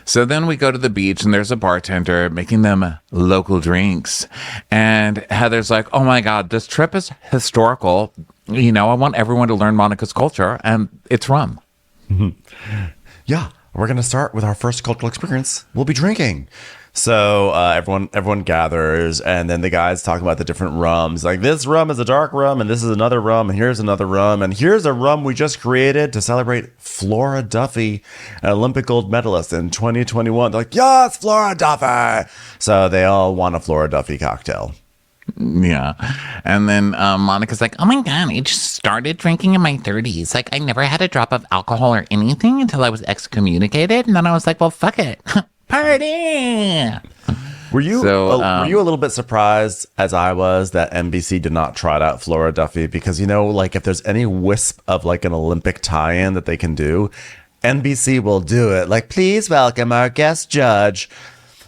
So then we go to the beach and there's a bartender making them local drinks. And Heather's like, oh my God, this trip is historical. You know, I want everyone to learn Monica's culture, and it's rum. Mm-hmm. Yeah, we're going to start with our first cultural experience. We'll be drinking. So everyone gathers, and then the guys talk about the different rums. Like, this rum is a dark rum, and this is another rum, and here's another rum, and here's a rum we just created to celebrate Flora Duffy, an Olympic gold medalist in 2021. They're like, yes, Flora Duffy! So they all want a Flora Duffy cocktail. Yeah. And then Monica's like, Oh my God, I just started drinking in my 30s. Like, I never had a drop of alcohol or anything until I was excommunicated. And then I was like, well, fuck it. Party! Were you a little bit surprised, as I was, that NBC did not trot out Flora Duffy? Because, you know, like, if there's any wisp of like an Olympic tie-in that they can do, NBC will do it. Like, please welcome our guest judge,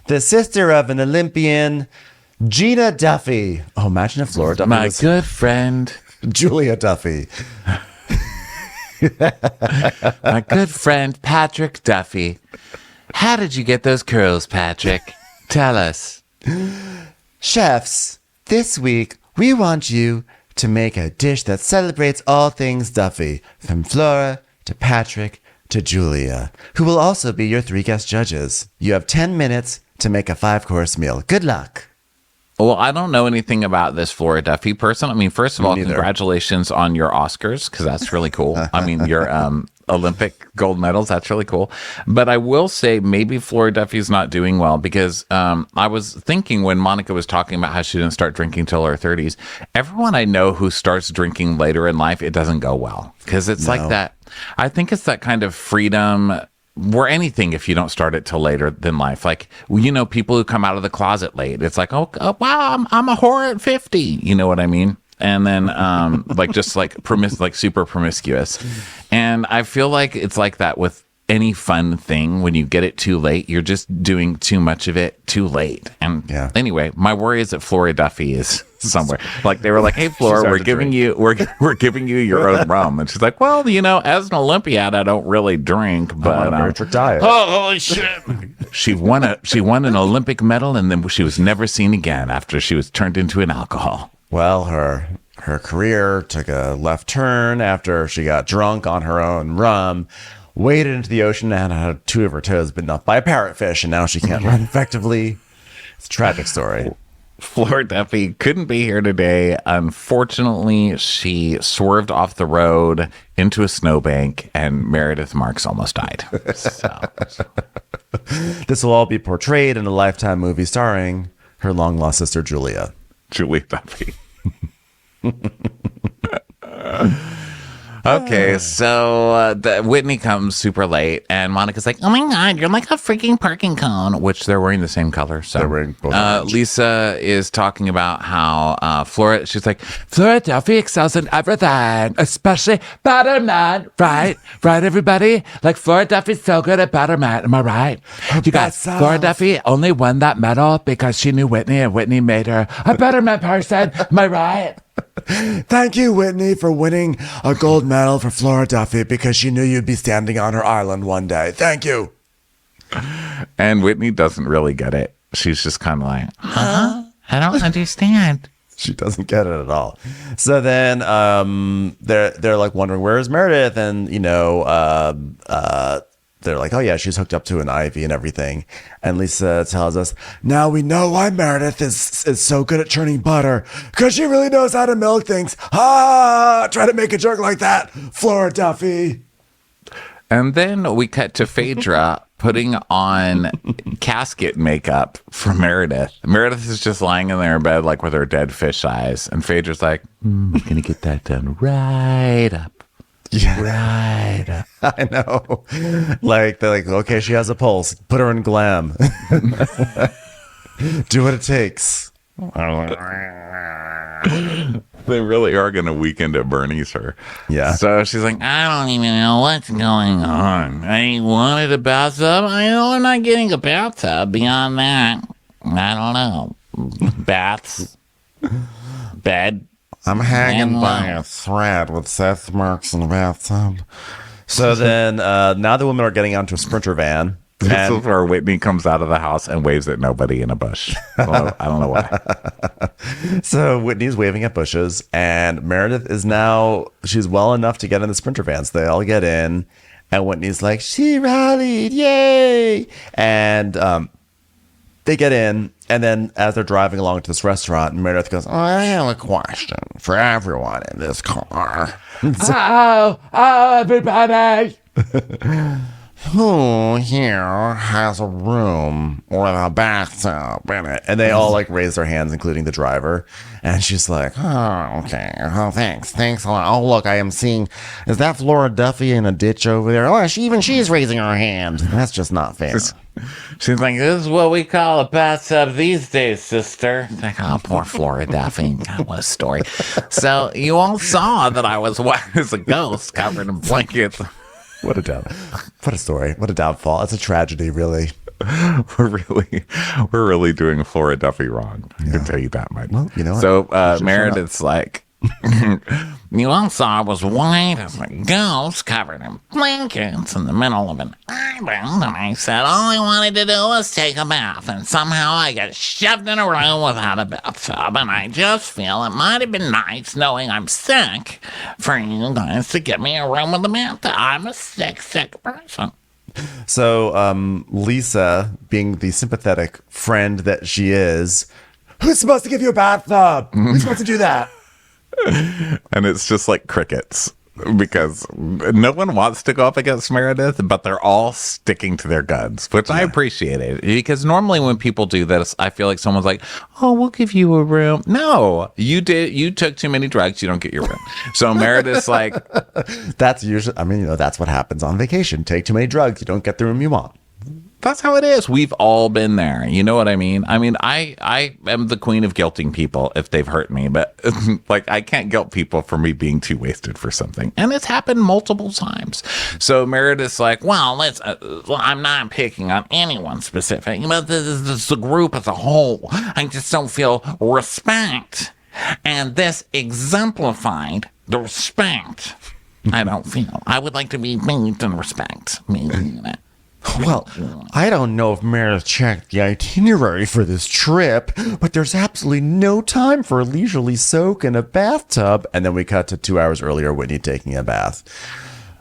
the sister of an Olympian, Gina Duffy. Oh, imagine if Flora Duffy was good friend Julia Duffy. My good friend Patrick Duffy. How did you get those curls, Patrick? Tell us. Chefs, this week we want you to make a dish that celebrates all things Duffy, from Flora to Patrick to Julia, who will also be your 3 guest judges. You have 10 minutes to make a 5-course meal. Good luck. Well, I don't know anything about this Flora Duffy person. I mean, first of all, neither. congratulations on your Oscars, because that's really cool. I mean, your Olympic gold medals. That's really cool. But I will say maybe Flora Duffy's not doing well because I was thinking when Monica was talking about how she didn't start drinking till her 30s, everyone I know who starts drinking later in life, it doesn't go well because it's like that. I think it's that kind of freedom or anything if you don't start it till later than life. Like, you know, people who come out of the closet late, it's like, oh wow, I'm a whore at 50. You know what I mean? And then like just like super promiscuous. And I feel like it's like that with any fun thing. When you get it too late, you're just doing too much of it too late. And anyway, my worry is that Flora Duffy is somewhere. Like they were like, "Hey, Flora, we're giving you your own rum," and she's like, "Well, you know, as an Olympiad, I don't really drink, but I'm on a very strict diet." Oh, holy shit! She won an Olympic medal, and then she was never seen again after she was turned into an alcohol. Well, her career took a left turn after she got drunk on her own rum, waded into the ocean, and had 2 of her toes bitten off by a parrotfish, and now she can't run effectively. It's a tragic story. Flora Duffy couldn't be here today. Unfortunately, she swerved off the road into a snowbank, and Meredith Marks almost died. So. This will all be portrayed in a Lifetime movie starring her long-lost sister, Julia Duffy. Okay, so Whitney comes super late, and Monica's like, "Oh my God, you're like a freaking parking cone," which they're wearing the same color. So they're wearing both. Lisa is talking about how Flora, she's like, "Flora Duffy excels in everything, especially Batterman, right? Right, everybody? Like, Flora Duffy's so good at Batterman, am I right? You guys, Flora Duffy only won that medal because she knew Whitney, and Whitney made her a Batterman person, am I right?" Thank you, Whitney, for winning a gold medal for Flora Duffy because she knew you'd be standing on her island one day. Thank you. And Whitney doesn't really get it. She's just kind of like, huh? I don't understand. She doesn't get it at all. So then they're like wondering, where is Meredith? And, you know, they're like, oh, yeah, she's hooked up to an IV and everything. And Lisa tells us, now we know why Meredith is so good at churning butter, because she really knows how to milk things. Try to make a joke like that, Flora Duffy. And then we cut to Phaedra putting on casket makeup for Meredith. Meredith is just lying in there in bed, like with her dead fish eyes. And Phaedra's like, I'm going to get that done right up. Yeah. Right. I know. Like, they're like, okay, she has a pulse. Put her in glam. Do what it takes. They really are going to weekend at Bernie's her. Yeah. So she's like, I don't even know what's going on. I wanted a bathtub. I know I'm not getting a bathtub. Beyond that, I don't know. Baths. Bed. I'm hanging by a thread with Seth Marks in the bathtub. So then now the women are getting onto a Sprinter van. This is where Whitney comes out of the house and waves at nobody in a bush. I don't know why. So Whitney's waving at bushes, and Meredith is now, she's well enough to get in the Sprinter van. So they all get in, and Whitney's like, she rallied, yay! And they get in, and then as they're driving along to this restaurant, Meredith goes, I have a question for everyone in this car. Oh, everybody! Who here has a room with a bathtub in it? And they all like raise their hands, including the driver. And she's like, oh, okay. Oh, thanks. Thanks a lot. Oh, look, I am seeing, is that Flora Duffy in a ditch over there? Oh, she's raising her hand. That's just not fair. She's like, this is what we call a bathtub these days, sister. Like, oh, poor Flora Duffy. God, what a story. So you all saw that I was white as a ghost covered in blankets. What a story. What a downfall. It's a tragedy, really. We're really doing Flora Duffy wrong. I can tell you that much. Well, you know what? So Meredith's like, you all saw I was white as a ghost covered in blankets in the middle of an island, and I said all I wanted to do was take a bath, and somehow I got shoved in a room without a bathtub, and I just feel it might have been nice knowing I'm sick for you guys to get me a room with a bathtub. I'm a sick person. So Lisa, being the sympathetic friend that she is, who's supposed to give you a bathtub? Who's supposed to do that? And it's just like crickets. because no one wants to go up against Meredith, but they're all sticking to their guns, which I appreciate. Because normally when people do this, I feel like someone's like, "Oh, we'll give you a room." No, you did. You took too many drugs. You don't get your room. So Meredith's like, that's usually. I mean, that's what happens on vacation. Take too many drugs, you don't get the room you want. that's how it is. We've all been there. You know what I mean? I mean, I am the queen of guilting people if they've hurt me, but like I can't guilt people for me being too wasted for something. And it's happened multiple times. So Meredith's like, well, I'm not picking on anyone specific, but this is the group as a whole. I just don't feel respect. And this exemplified the respect I don't feel. I would like to be moved in respect. Well, I don't know if Meredith checked the itinerary for this trip, but there's absolutely no time for a leisurely soak in a bathtub. And then we cut to 2 hours earlier, Whitney taking a bath.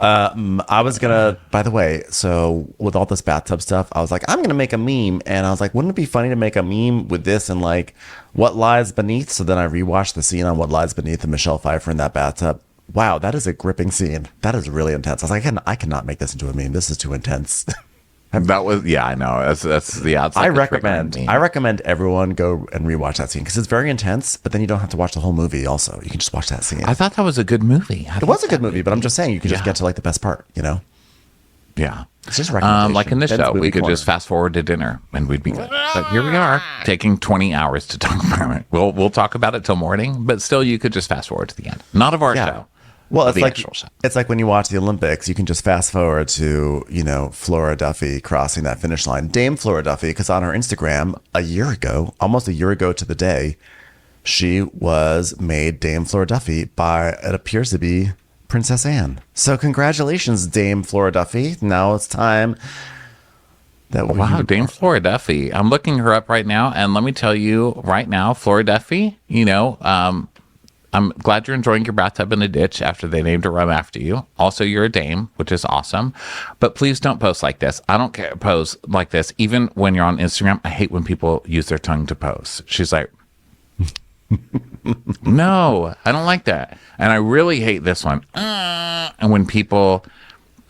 I was gonna, by the way, so with all this bathtub stuff, I was like, I'm gonna make a meme, and I was like, wouldn't it be funny to make a meme with this and like What Lies Beneath? So then I rewatched the scene on What Lies Beneath and Michelle Pfeiffer in that bathtub. Wow, that is a gripping scene. That is really intense. I was like, I cannot make this into a meme. This is too intense. That was, yeah, I know. That's the outside. I recommend everyone go and rewatch that scene because it's very intense, but then you don't have to watch the whole movie also. You can just watch that scene. I thought that was a good movie. It was a good movie, but I'm just saying you can just get to like the best part, you know? Yeah. It's just a recommendation. Like in this show, we could just fast forward to dinner and we'd be good. But here we are, taking 20 hours to talk about it. We'll talk about it till morning, but still you could just fast forward to the end. Not of our show. Well, it's like when you watch the Olympics, you can just fast forward to, you know, Flora Duffy crossing that finish line. Dame Flora Duffy, because on her Instagram almost a year ago to the day, she was made Dame Flora Duffy by, it appears to be, Princess Anne. So congratulations, Dame Flora Duffy. Now it's time that Wow, Dame Flora Duffy. I'm looking her up right now, and let me tell you right now, Flora Duffy, you know, I'm glad you're enjoying your bathtub in a ditch after they named a rum after you. Also, you're a dame, which is awesome. But please don't post like this. I don't care pose like this. Even when you're on Instagram, I hate when people use their tongue to pose. She's like, no, I don't like that. And I really hate this one. And when people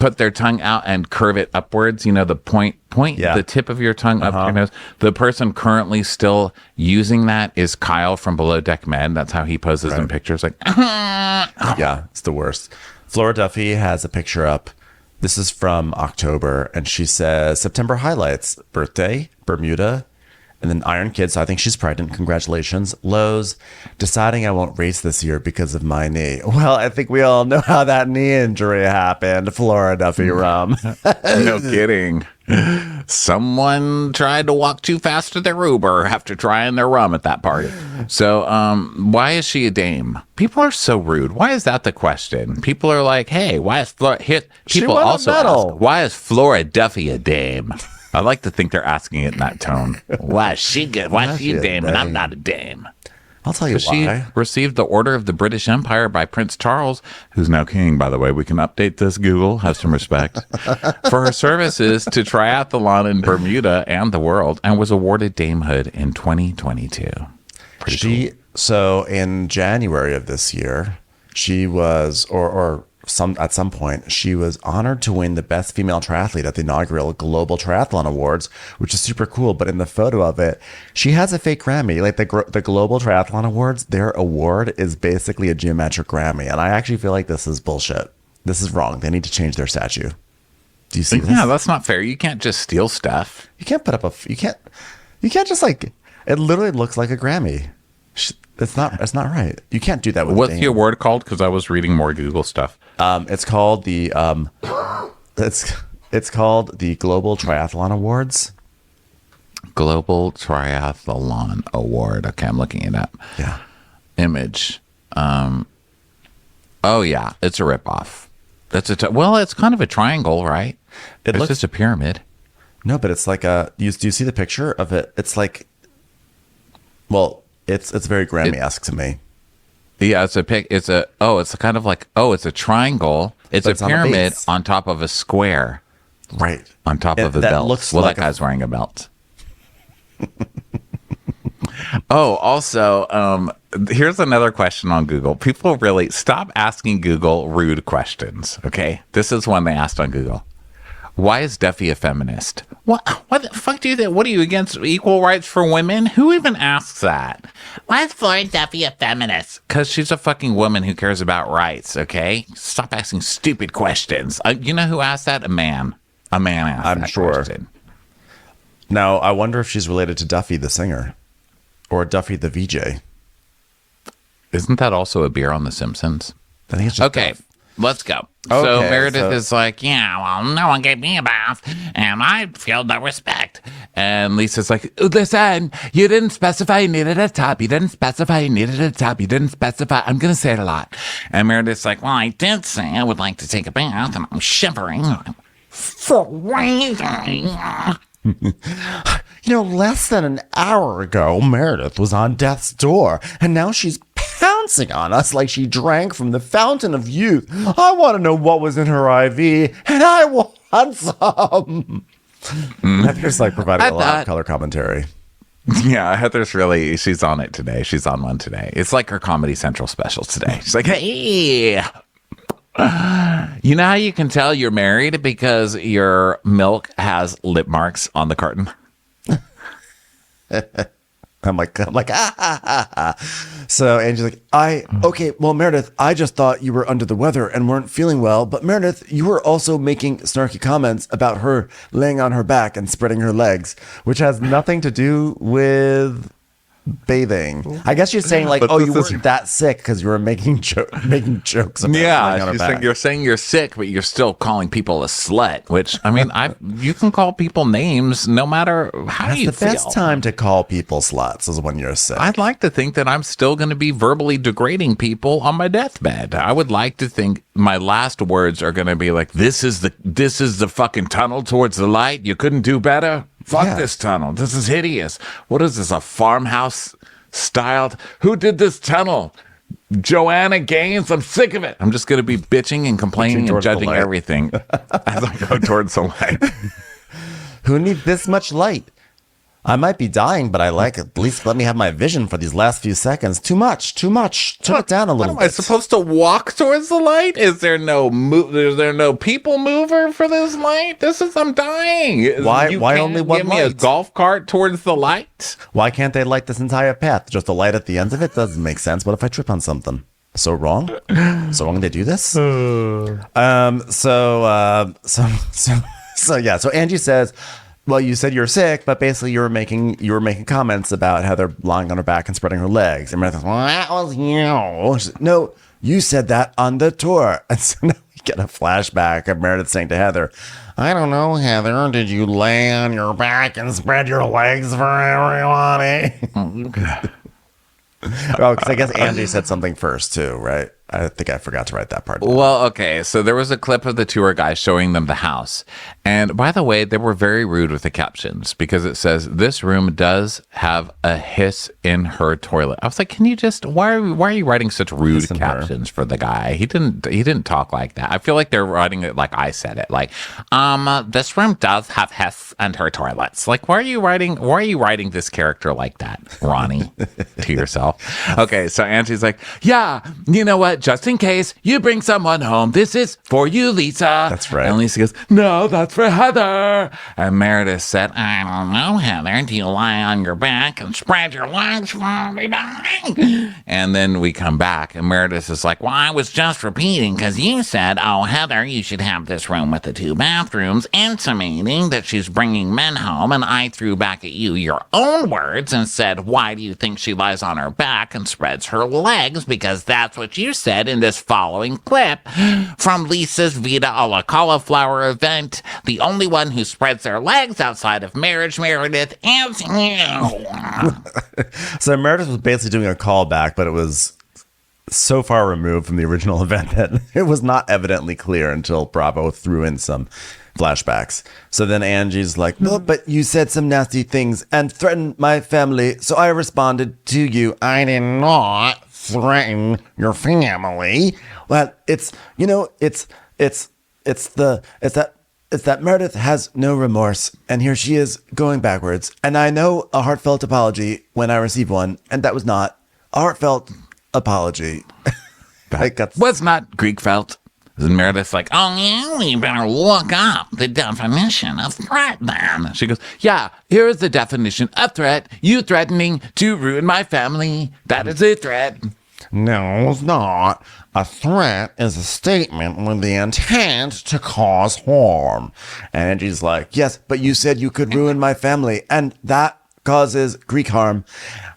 put their tongue out and curve it upwards, you know, the point, the tip of your tongue up your nose. The person currently still using that is Kyle from Below Deck Med. That's how he poses in pictures. Like, yeah, it's the worst. Flora Duffy has a picture up. This is from October, and she says, September highlights, birthday, Bermuda, and then Iron Kid, so I think she's pregnant. Congratulations. Lowe's, deciding I won't race this year because of my knee. Well, I think we all know how that knee injury happened. Flora Duffy rum. No kidding. Someone tried to walk too fast to their Uber after trying their rum at that party. So, why is she a dame? People are so rude. Why is that the question? People are like, hey, why is Flora... People also ask, why is Flora Duffy a dame? I like to think they're asking it in that tone. Why is she good? Why is she a dame and I'm not a dame? I'll tell you why. She received the Order of the British Empire by Prince Charles, who's now king, by the way. We can update this, Google. Have some respect. For her services to triathlon in Bermuda and the world, and was awarded damehood in 2022. Pretty cool. So in January of this year, she was, at some point, she was honored to win the Best Female Triathlete at the inaugural Global Triathlon Awards, which is super cool. But in the photo of it, she has a fake Grammy. Like the Global Triathlon Awards, their award is basically a geometric Grammy. And I actually feel like this is bullshit. This is wrong. They need to change their statue. Do you see this? Yeah, that's not fair. You can't just steal stuff. You can't put up you can't just like, it literally looks like a Grammy. It's not right. You can't do that with What's the award called? Because I was reading more Google stuff. It's called the it's called the Global Triathlon Awards. Global Triathlon Award. Okay, I'm looking it up. Yeah. Image. Oh yeah, it's a ripoff. That's well, it's kind of a triangle, right? It's just a pyramid. No, but it's like do you see the picture of it? It's like, well, it's very Grammy-esque to me. Yeah, it's kind of like, it's a triangle. It's a pyramid on top of a square. Right. On top of a belt. That guy's wearing a belt. Also, Here's another question on Google. People really stop asking Google rude questions. Okay, this is one they asked on Google. Why is Duffy a feminist? What the fuck do you think? What are you against equal rights for women? Who even asks that? Why is Floyd Duffy a feminist? Because she's a fucking woman who cares about rights, okay? Stop asking stupid questions. You know who asked that? A man. A man asked I'm that sure. question. Now, I wonder if she's related to Duffy the singer or Duffy the VJ. Isn't that also a beer on The Simpsons? I think it's just okay. Duff. Let's go. So Okay, Meredith is like, Yeah, well, no one gave me a bath, and I feel no respect. and Lisa's like, listen, you didn't specify you needed a tub. You didn't specify you needed a tub. You didn't specify. I'm going to say it a lot. And Meredith's like, well, I did say I would like to take a bath, and I'm shivering. I'm freezing. You know, less than an hour ago, Meredith was on death's door, and now she's pouncing on us like she drank from the fountain of youth. I want to know what was in her IV, and I want some. Heather's like providing a lot of color commentary. Yeah, Heather's really, she's on it today. She's on one today. It's like her Comedy Central special today. She's like, hey, you know how you can tell you're married? Because your milk has lip marks on the carton. I'm like, ah. So Angie's like, okay, well, Meredith, I just thought you were under the weather and weren't feeling well. But Meredith, you were also making snarky comments about her laying on her back and spreading her legs, which has nothing to do with bathing. I guess you're saying like, But oh, this you weren't that sick because you were making jokes about laying on her back. You're saying you're sick, but you're still calling people a slut, which, I mean, you can call people names no matter how you feel. The best time to call people sluts is when you're sick. I'd like to think that I'm still going to be verbally degrading people on my deathbed. I would like to think my last words are going to be like, this is the fucking tunnel towards the light. You couldn't do better. Fuck this tunnel. This is hideous. What is this, a farmhouse styled? Who did this tunnel? Joanna Gaines? I'm sick of it. I'm just going to be bitching and complaining and judging everything as I go towards the light. Who needs this much light? I might be dying, but I like it. At least let me have my vision for these last few seconds. Too much. Turn it down a little bit. Am I supposed to walk towards the light? Is there no people mover for this light? I'm dying. Why You only can't one give me a light? golf cart towards the light? Why can't they light this entire path? Just a light at the end of it doesn't make sense. What if I trip on something? So wrong they do this? So Angie says, well, you said you're sick, but basically you were making comments about Heather lying on her back and spreading her legs. And Meredith, well, that was you. She said, no, you said that on the tour. And so now we get a flashback of Meredith saying to Heather, I don't know, Heather, did you lay on your back and spread your legs for everybody? Oh, because I guess Angie said something first too, right? I think I forgot to write that part down. Well, okay. So there was a clip of the tour guy showing them the house. And by the way, they were very rude with the captions because it says, this room does have a hiss in her toilet. I was like, can you just, why are you writing such rude captions for the guy? He didn't talk like that. I feel like they're writing it like I said it. Like, this room does have hiss in her toilets. Like, why are you writing this character like that, Ronnie, to yourself? Okay. So Angie's like, yeah, you know what? Just in case you bring someone home, this is for you, Lisa. That's right. And Lisa goes, no, that's for Heather. And Meredith said, I don't know, Heather. Do you lie on your back and spread your legs for me dying? and then we come back and Meredith is like, Well, I was just repeating because you said, oh, Heather, you should have this room with the 2 bathrooms, intimating that she's bringing men home. And I threw back at you your own words and said, why do you think she lies on her back and spreads her legs? Because that's what you said in this following clip from Lisa's Vita a la Cauliflower event. The only one who spreads their legs outside of marriage, Meredith, is you. So Meredith was basically doing a callback, but it was so far removed from the original event that it was not evidently clear until Bravo threw in some flashbacks. So then Angie's like, well, but you said some nasty things and threatened my family, so I responded to you. I did not threaten your family. Well, it's that Meredith has no remorse, and here she is going backwards. And I know a heartfelt apology when I receive one, and that was not heartfelt apology. Was not Greek felt. And Meredith's like, Oh, yeah, we better look up the definition of threat then. she goes, yeah, here's the definition of threat. You threatening to ruin my family. That is a threat. No, it's not. A threat is a statement with the intent to cause harm. And Angie's like, yes, but you said you could ruin my family, and that causes Greek harm.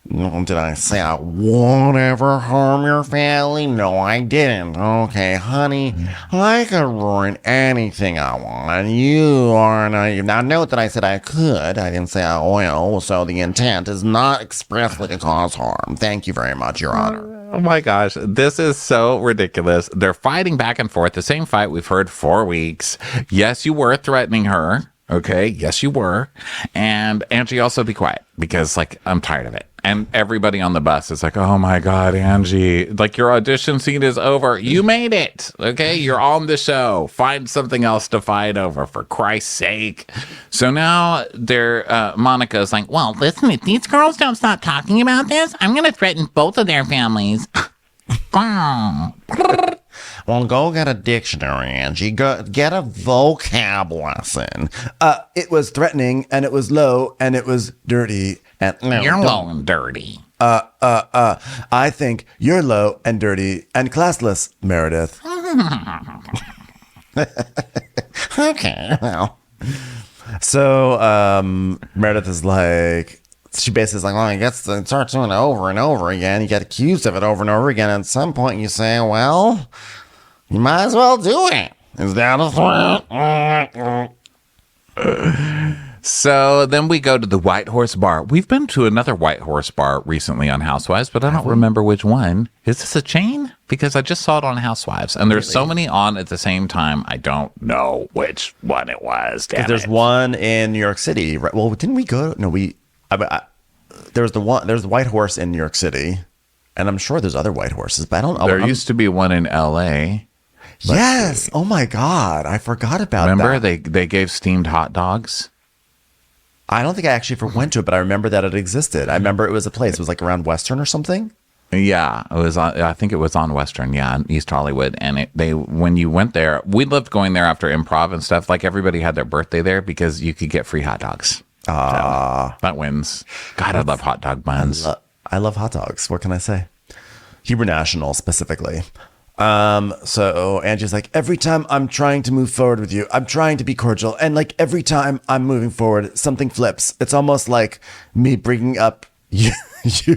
No, did I say I won't ever harm your family? No, I didn't. Okay, honey, I could ruin anything I want. You are naive. Now, note that I said I could. I didn't say I will, so the intent is not expressly to cause harm. Thank you very much, Your Honor. Oh my gosh, this is so ridiculous. They're fighting back and forth, the same fight we've heard 4 weeks. Yes, you were threatening her. Okay, yes, you were. And Angie, also be quiet because, like, I'm tired of it. And everybody on the bus is like, oh my God, Angie, like, your audition scene is over. You made it. Okay, you're on the show. Find something else to fight over, for Christ's sake. So now Monica's like, Well, listen, if these girls don't stop talking about this, I'm going to threaten both of their families. Well, go get a dictionary, Angie. Go get a vocab lesson. It was threatening, and it was low, and it was dirty. And no, You're low and dirty. I think you're low and dirty and classless, Meredith. Okay, well. So Meredith is like, she basically is like, well, I guess it starts doing it over and over again. You get accused of it over and over again. At some point, you say, well, you might as well do it. Is that a threat? So then we go to the White Horse Bar. We've been to another White Horse Bar recently on Housewives, but I don't remember which one. Is this a chain? Because I just saw it on Housewives, and there's so many on at the same time. I don't know which one it was. Damn, there's one in New York City. Right? Well, didn't we go? No, there's the White Horse in New York City, and I'm sure there's other White Horses, but I don't know. There used to be one in L.A. Yes. Oh my God, I forgot about that. Remember they gave steamed hot dogs? I don't think I actually ever went to it, but I remember that it existed. I remember it was a place. It was like around Western or something. Yeah, it was. I think it was on Western. Yeah, in East Hollywood. And when you went there, we loved going there after improv and stuff. Like, everybody had their birthday there because you could get free hot dogs. So that wins. God, I love hot dog buns. I love hot dogs. What can I say? Hebrew National specifically. So Angie's like, every time I'm trying to move forward with you, I'm trying to be cordial. And like every time I'm moving forward, something flips. It's almost like me bringing up you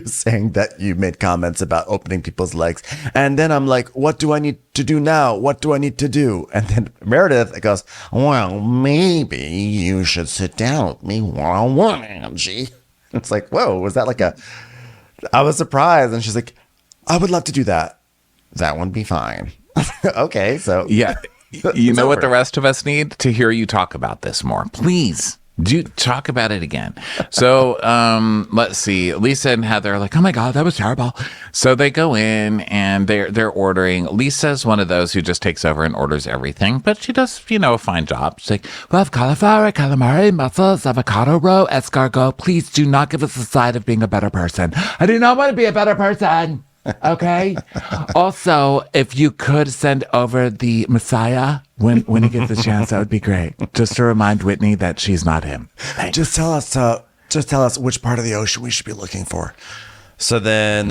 saying that you made comments about opening people's legs. And then I'm like, what do I need to do now? What do I need to do? And then Meredith goes, well, maybe you should sit down with me one-on-one, Angie. It's like, whoa, was that like I was surprised. And she's like, I would love to do that. That would be fine. Okay, so yeah, you know what the rest of us need? To hear you talk about this more. Please do talk about it again. So let's see. Lisa and Heather are like, oh my God, that was terrible. So they go in and they're ordering. Lisa's one of those who just takes over and orders everything, but she does, a fine job. She's like, we'll have cauliflower, calamari, mussels, avocado roe, escargot. Please do not give us the side of being a better person. I do not want to be a better person. Okay. Also, if you could send over the Messiah when he gets a chance, that would be great. Just to remind Whitney that she's not him. Thanks. Just tell us which part of the ocean we should be looking for. So then,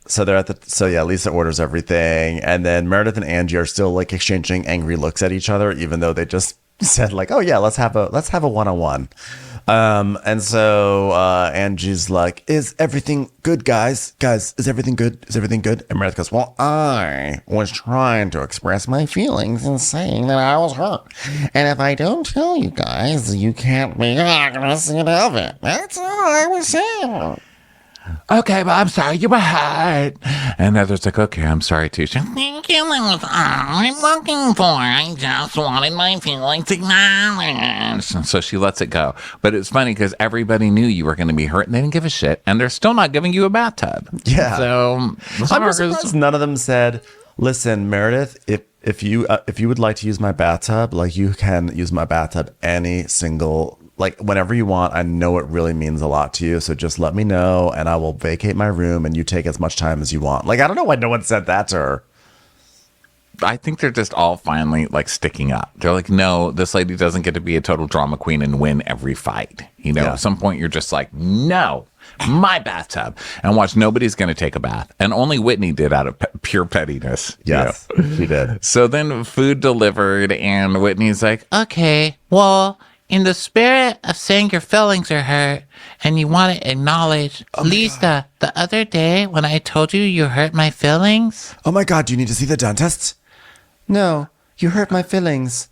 Lisa orders everything, and then Meredith and Angie are still like exchanging angry looks at each other, even though they just said like, oh yeah, let's have a one-on-one. And so Angie's like, is everything good, guys? Guys, is everything good? Is everything good? And Meredith goes, well, I was trying to express my feelings and saying that I was hurt. And if I don't tell you guys, you can't be cognizant of it. That's all I was saying. Okay, well, I'm sorry you were hurt. And Heather's like, okay, I'm sorry too. She's like, Thank you, that was all I'm looking for. I just wanted my feelings acknowledged. So she lets it go. But it's funny because everybody knew you were going to be hurt and they didn't give a shit. And they're still not giving you a bathtub. Yeah. So I'm surprised none of them said, listen, Meredith, if you would like to use my bathtub, like you can use my bathtub any single like whenever you want. I know it really means a lot to you. So just let me know and I will vacate my room and you take as much time as you want. Like, I don't know why no one said that to her. I think they're just all finally like sticking up. They're like, no, this lady doesn't get to be a total drama queen and win every fight. You know, at some point you're just like, no, my bathtub. And watch, nobody's going to take a bath. And only Whitney did out of pure pettiness. Yes, she did. So then food delivered and Whitney's like, Okay, well, in the spirit of saying your feelings are hurt and you want to acknowledge, Lisa, the other day when I told you you hurt my feelings. Oh my God, do you need to see the dentist? No, you hurt my feelings.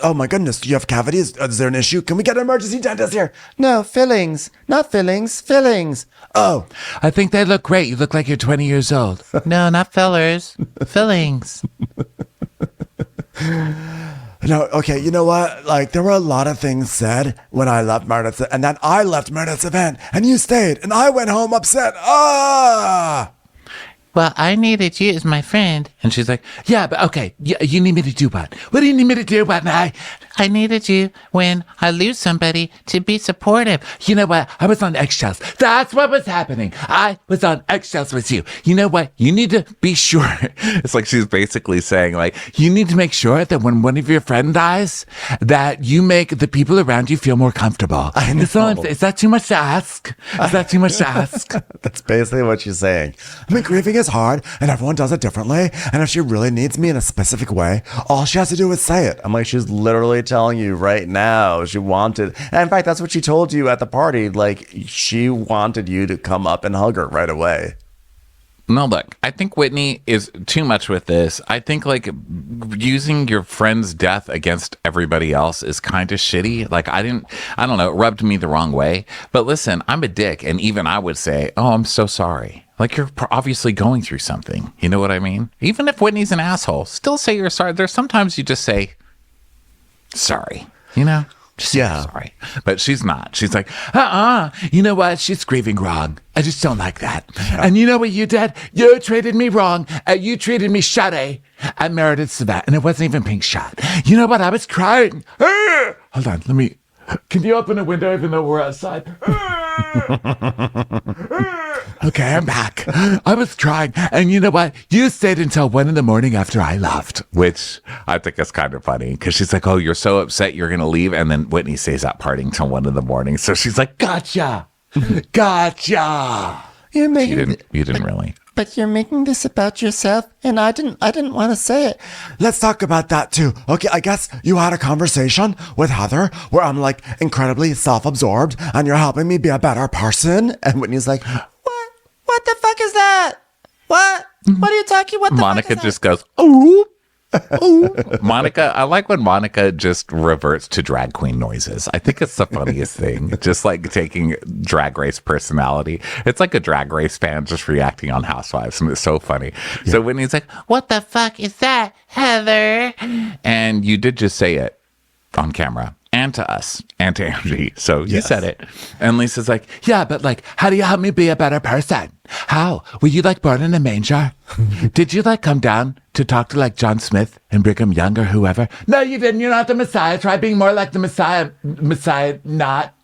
Oh my goodness, do you have cavities? Is there an issue? Can we get an emergency dentist here? No, fillings. Not fillings, fillings. Oh, I think they look great. You look like you're 20 years old. No, not fillers. Fillings. no, okay, you know what? Like, there were a lot of things said when I left Meredith's, and then I left Meredith's event, and you stayed, and I went home upset. Ah! Well, I needed you as my friend. And she's like, yeah, but okay, you need me to do what? What do you need me to do, what? I needed you when I lose somebody to be supportive. You know what? I was on eggshells. That's what was happening. I was on eggshells with you. You know what? You need to be sure. it's like she's basically saying like, you need to make sure that when one of your friends dies, that you make the people around you feel more comfortable. I know. Is that too much to ask? Is that too much to ask? That's basically what she's saying. I mean, grieving is hard and everyone does it differently. And if she really needs me in a specific way, all she has to do is say it. I'm like, she's literally telling you right now she wanted. And in fact, that's what she told you at the party. Like, she wanted you to come up and hug her right away. No, look, I think Whitney is too much with this. I think like using your friend's death against everybody else is kind of shitty. Like I don't know, it rubbed me the wrong way. But listen, I'm a dick. And even I would say, oh, I'm so sorry. Like you're obviously going through something. You know what I mean? Even if Whitney's an asshole, still say you're sorry. There's sometimes you just say, sorry, you know? Just sorry. But she's not. She's like, you know what? She's grieving wrong. I just don't like that. And you know what you did? You treated me wrong. You treated me shitty at Meredith's event. And it wasn't even pink shot. You know what? I was crying. Hold on. Can you open a window even though we're outside? Okay, I'm back. I was crying. And you know what? You stayed until 1 a.m. after I left. which I think is kind of funny because she's like, oh, you're so upset you're going to leave. And then Whitney stays out partying till 1 a.m. So she's like, Gotcha. Gotcha. You didn't really. But you're making this about yourself, and I didn't want to say it. Let's talk about that too. Okay, I guess you had a conversation with Heather where I'm like incredibly self-absorbed, and you're helping me be a better person. And Whitney's like, "What? What the fuck is that? What? What are you talking? What the Monica fuck is just goes, ooh. Ooh. Monica, I like when Monica just reverts to drag queen noises. I think it's the funniest thing. Just like taking drag race personality. It's like a drag race fan just reacting on Housewives, and it's so funny. Yeah. So Whitney's like, what the fuck is that, Heather? And you did just say it on camera. And to us, and to Angie. So you said it. And Lisa's like, yeah, but like, how do you help me be a better person? How? Were you like born in a manger? Did you like come down to talk to like John Smith and Brigham Young or whoever? No, you didn't. You're not the Messiah. Try being more like the Messiah. Messiah, not.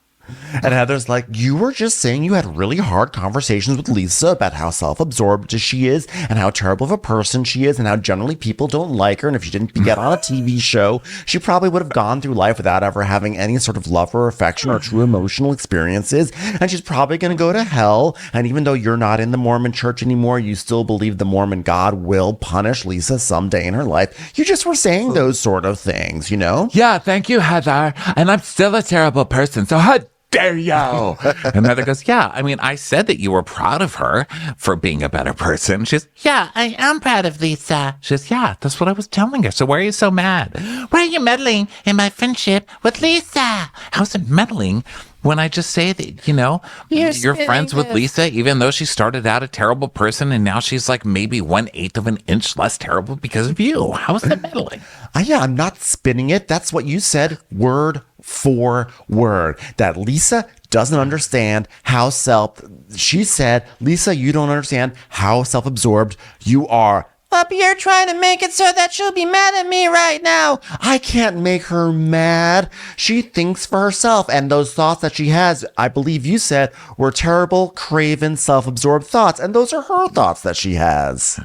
And Heather's like, you were just saying you had really hard conversations with Lisa about how self-absorbed she is and how terrible of a person she is and how generally people don't like her. And if she didn't get on a TV show, she probably would have gone through life without ever having any sort of love or affection or true emotional experiences. And she's probably going to go to hell. And even though you're not in the Mormon church anymore, you still believe the Mormon God will punish Lisa someday in her life. You just were saying those sort of things, you know? Yeah, thank you, Heather. And I'm still a terrible person. So how dare you? And Heather goes, yeah, I mean, I said that you were proud of her for being a better person. She's, yeah, I am proud of Lisa. She's, yeah, that's what I was telling her. So why are you so mad? Why are you meddling in my friendship with Lisa? How's it meddling when I just say that, you know, you're friends with Lisa, even though she started out a terrible person and now she's like maybe 1/8 of an inch less terrible because of you. How's that meddling? Yeah, I'm not spinning it. That's what you said, word for word. That Lisa doesn't understand how she said, Lisa, you don't understand how self-absorbed you are. But you're trying to make it so that she'll be mad at me right now. I can't make her mad. She thinks for herself. And those thoughts that she has, I believe you said, were terrible, craven, self-absorbed thoughts. And those are her thoughts that she has.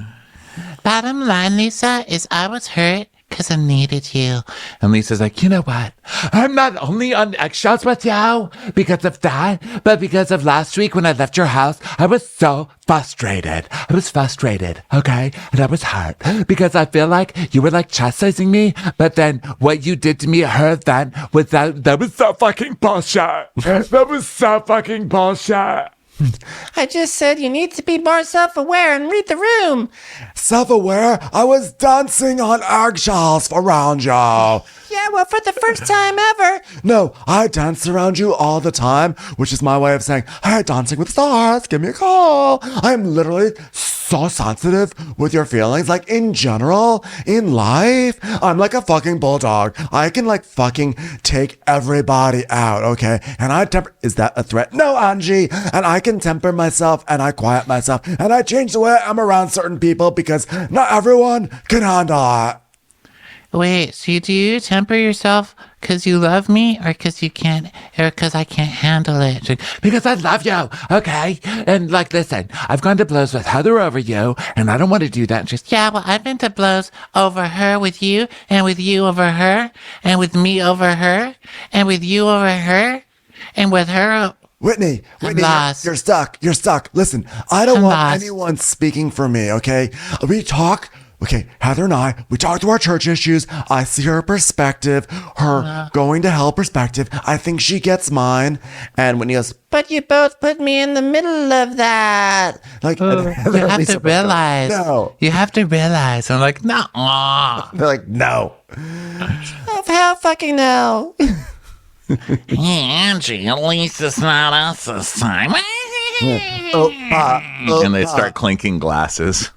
Bottom line, Lisa, is I was hurt because I needed you. And Lisa's like, you know what? I'm not only on eggshells with you because of that, but because of last week when I left your house, I was so frustrated. I was frustrated, okay? And I was hurt because I feel like you were like chastising me, but then what you did to me at her event was that was so fucking bullshit. That was so fucking bullshit. I just said you need to be more self-aware and read the room. Self-aware? I was dancing on eggshells around you. Yeah, well, for the first time ever. No, I dance around you all the time, which is my way of saying, hey, Dancing with the Stars, give me a call. I'm literally so sensitive with your feelings, like in general, in life. I'm like a fucking bulldog. I can like fucking take everybody out, okay? And I temper, is that a threat? No, Angie. And I can temper myself and I quiet myself and I change the way I'm around certain people because not everyone can handle it. Wait, so do you temper yourself because you love me or because you can't, or because I can't handle it? Because I love you, okay? And like, listen, I've gone to blows with Heather over you, and I don't want to do that. Just Yeah, well, I've been to blows over her with you, and with you over her, and with me over her, and with you over her, and with her. Whitney, lost. you're stuck. You're stuck. Listen, I don't I'm want lost. anyone speaking for me, okay? We talk. Okay, Heather and I, we talk through our church issues. I see her perspective, her going to hell perspective. I think she gets mine. And when he goes, But you both put me in the middle of that. like, You have to realize. No. You have to realize. I'm like, no. They're like, no. How fucking no? Hey, Angie, at least it's not us this time. And they start clinking glasses.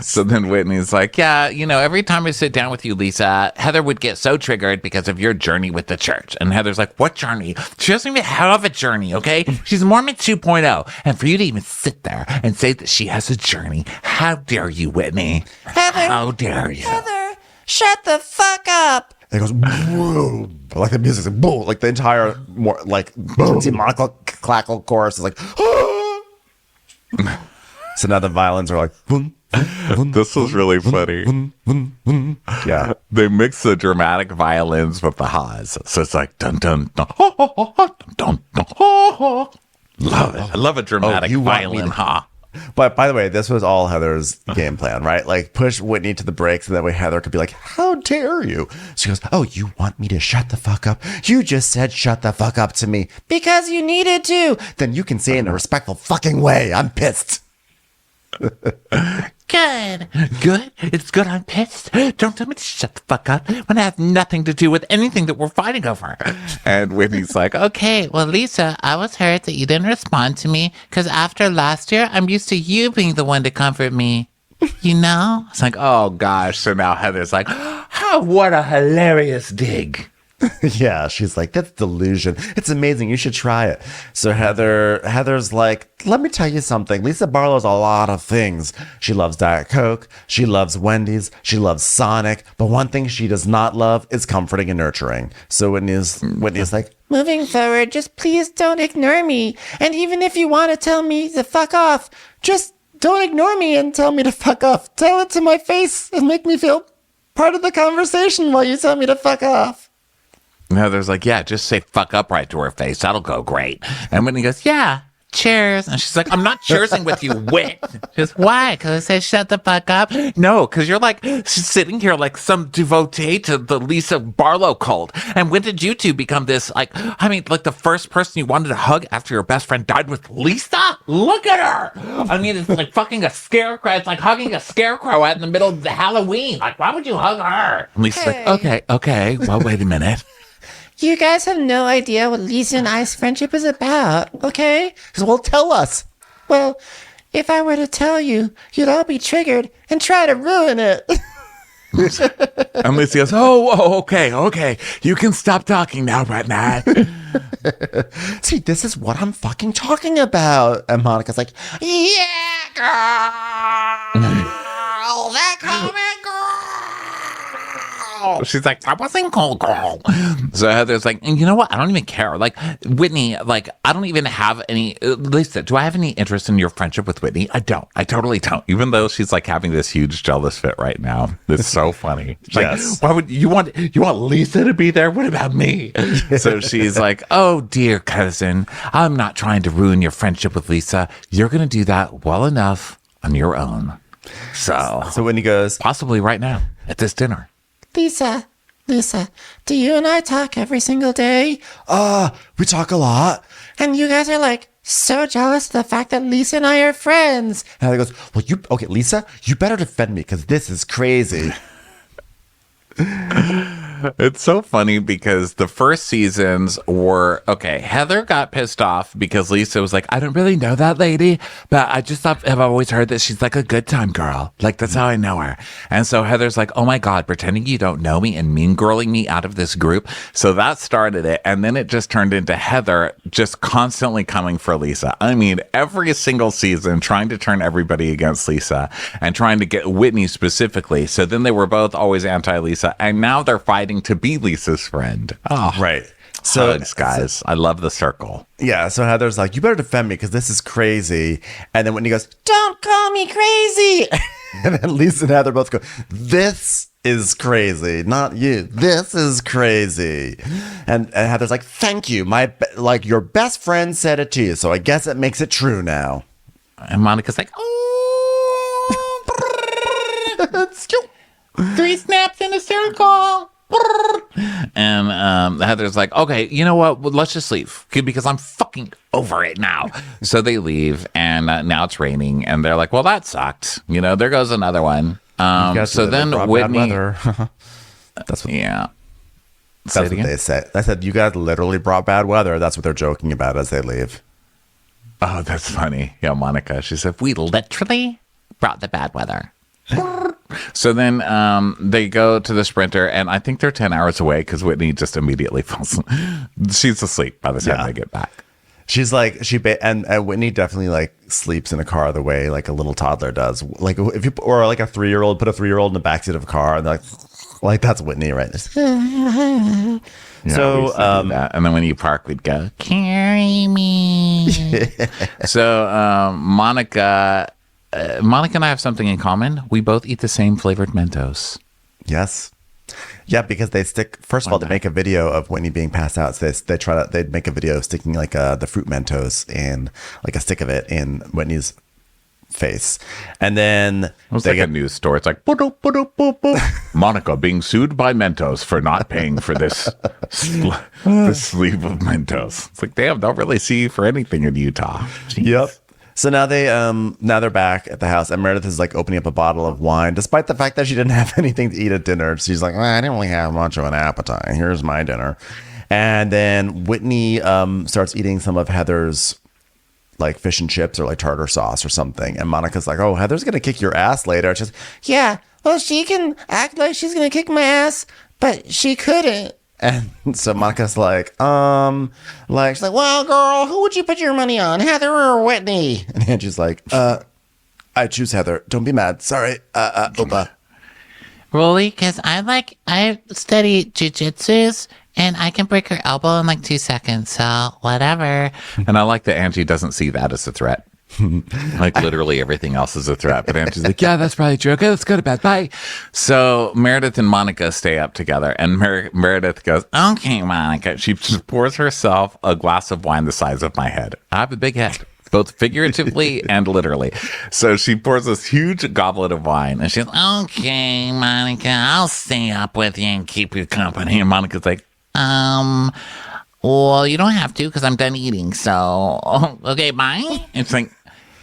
So then Whitney's like, yeah, you know, every time I sit down with you, Lisa, Heather would get so triggered because of your journey with the church. And Heather's like, what journey? She doesn't even have a journey, okay? She's Mormon 2.0. And for you to even sit there and say that she has a journey, how dare you, Whitney? Heather, How dare you? Heather, shut the fuck up. And it goes, boom. Like the music's like, boom. Like the entire, more like, monocle clackle chorus is like, so now the violins are like, boom. This was really funny. Yeah. They mix the dramatic violins with the ha's. So it's like dun dun dun dun dun. Love it. I love a dramatic you want me violin to- ha. But by the way, this was all Heather's game plan, right? Like push Whitney to the brakes, and that way Heather could be like, how dare you? She goes, oh, you want me to shut the fuck up? You just said shut the fuck up to me. Because you needed to. Then you can say it in a respectful fucking way. I'm pissed. Good. Good? It's good I'm pissed. Don't tell me to shut the fuck up when I have nothing to do with anything that we're fighting over. And Whitney's like, Okay, well, Lisa, I was hurt that you didn't respond to me because after last year, I'm used to you being the one to comfort me. You know? it's like, oh gosh. So now Heather's like, oh, what a hilarious dig. Yeah, she's like, that's delusion. It's amazing. You should try it. So Heather's like, let me tell you something. Lisa Barlow's a lot of things. She loves Diet Coke. She loves Wendy's. She loves Sonic. But one thing she does not love is comforting and nurturing. So Whitney's like, Moving forward, just please don't ignore me. And even if you want to tell me to fuck off, just don't ignore me and tell me to fuck off. Tell it to my face and make me feel part of the conversation while you tell me to fuck off. And Heather's like, yeah, just say fuck up right to her face. That'll go great. And Whitney goes, yeah, cheers. And she's like, I'm not cheersing with you, Whit. Just why? Because I said shut the fuck up? No, because you're like sitting here like some devotee to the Lisa Barlow cult. And when did you two become this, like, I mean, like the first person you wanted to hug after your best friend died with Lisa? Look at her. I mean, it's like fucking a scarecrow. It's like hugging a scarecrow out in the middle of the Halloween. Like, why would you hug her? And Lisa's Hey. like, okay. Well, wait a minute. You guys have no idea what Lisa and I's friendship is about, okay? well, tell us. Well, if I were to tell you, you'd all be triggered and try to ruin it. And Lisa goes, okay. You can stop talking now, Whitney. See, this is what I'm fucking talking about. And Monica's like, yeah, girl. They call me girl. She's like, I wasn't called girl. So Heather's like, and you know what? I don't even care. Like, Whitney, like, I don't even have any. Lisa, do I have any interest in your friendship with Whitney? I don't. I totally don't. Even though she's like having this huge jealous fit right now. It's so funny. Yes. Like, why would you want Lisa to be there? What about me? So she's like, oh, dear cousin, I'm not trying to ruin your friendship with Lisa. You're going to do that well enough on your own. So Whitney goes, possibly right now at this dinner. Lisa, do you and I talk every single day? we talk a lot. And you guys are like so jealous of the fact that Lisa and I are friends. And Heather goes, well, okay, Lisa, you better defend me because this is crazy. It's so funny because the first seasons were, okay, Heather got pissed off because Lisa was like, I don't really know that lady, but I just have always heard that she's like a good time girl. Like, that's how I know her. And so Heather's like, oh my God, pretending you don't know me and mean girling me out of this group. So that started it. And then it just turned into Heather just constantly coming for Lisa. I mean, every single season trying to turn everybody against Lisa and trying to get Whitney specifically. So then they were both always anti-Lisa. And now they're fighting to be Lisa's friend. Oh, right. So, hugs, guys. I love the circle. Yeah. So Heather's like, you better defend me because this is crazy. And then Whitney goes, don't call me crazy. And then Lisa and Heather both go, this is crazy, not you. This is crazy. And Heather's like, thank you. Your best friend said it to you. So I guess it makes it true now. And Monica's like, oh, 3 snaps in a circle. And Heather's like, okay, you know what? Well, let's just leave because I'm fucking over it now. So they leave, and now it's raining, and they're like, well, that sucked. You know, there goes another one. So then Whitney. That's what, yeah. That's what they say. I said, you guys literally brought bad weather. That's what they're joking about as they leave. Oh, that's funny. Yeah, Monica. She said, we literally brought the bad weather. So then they go to the Sprinter, and I think they're 10 hours away because Whitney just immediately falls. She's asleep by the time they get back. She's like, and Whitney definitely like sleeps in a car the way like a little toddler does. Like if you, or like a 3-year-old, put a 3-year-old in the backseat of a car, and they're like that's Whitney, right? Yeah, so, and then when you park, we'd go, carry me. So Monica and I have something in common. We both eat the same flavored Mentos. Yes. Yeah, because they stick. First of all, they make a video of Whitney being passed out. So they'd make a video sticking like the fruit Mentos and like a stick of it in Whitney's face, and then it was like a news story. It's like Monica being sued by Mentos for not paying for this this sleeve of Mentos. It's like, damn, don't really see you for anything in Utah. Jeez. Yep. So now they're back at the house, and Meredith is like opening up a bottle of wine, despite the fact that she didn't have anything to eat at dinner. She's like, I didn't really have much of an appetite. Here's my dinner. And then Whitney starts eating some of Heather's like fish and chips or like tartar sauce or something. And Monica's like, oh, Heather's going to kick your ass later. She's yeah, well, she can act like she's going to kick my ass, but she couldn't. And so Monica's like, she's like, well, girl, who would you put your money on, Heather or Whitney? And Angie's like, I choose Heather. Don't be mad. Sorry. Opa. Really? Because I study jujitsus and I can break her elbow in like 2 seconds. So whatever. And I like that Angie doesn't see that as a threat. Like literally everything else is a threat. But Angie's like, yeah, that's probably true. Okay, let's go to bed. Bye. So Meredith and Monica stay up together. And Meredith goes, okay, Monica. She just pours herself a glass of wine the size of my head. I have a big head, both figuratively and literally. So she pours this huge goblet of wine. And she's like, okay, Monica, I'll stay up with you and keep you company. and Monica's like, well, you don't have to because I'm done eating. So, okay, bye. It's like,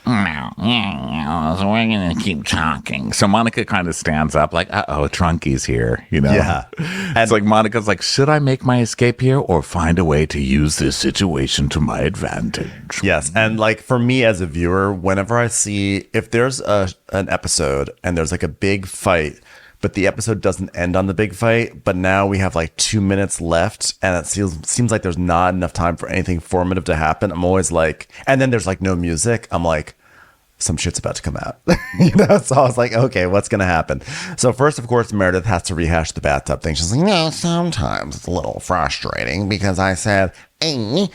no, so we're going to keep talking. So Monica kind of stands up like, uh-oh, Trunky's here, you know? Yeah. And it's like Monica's like, should I make my escape here or find a way to use this situation to my advantage? Yes. And like for me as a viewer, whenever I see, if there's an episode and there's like a big fight, but the episode doesn't end on the big fight, but now we have like 2 minutes left and it seems like there's not enough time for anything formative to happen. I'm always like, and then there's like no music. I'm like, some shit's about to come out. So I was like, okay, what's going to happen? So first, of course, Meredith has to rehash the bathtub thing. She's like, sometimes it's a little frustrating because I said, A,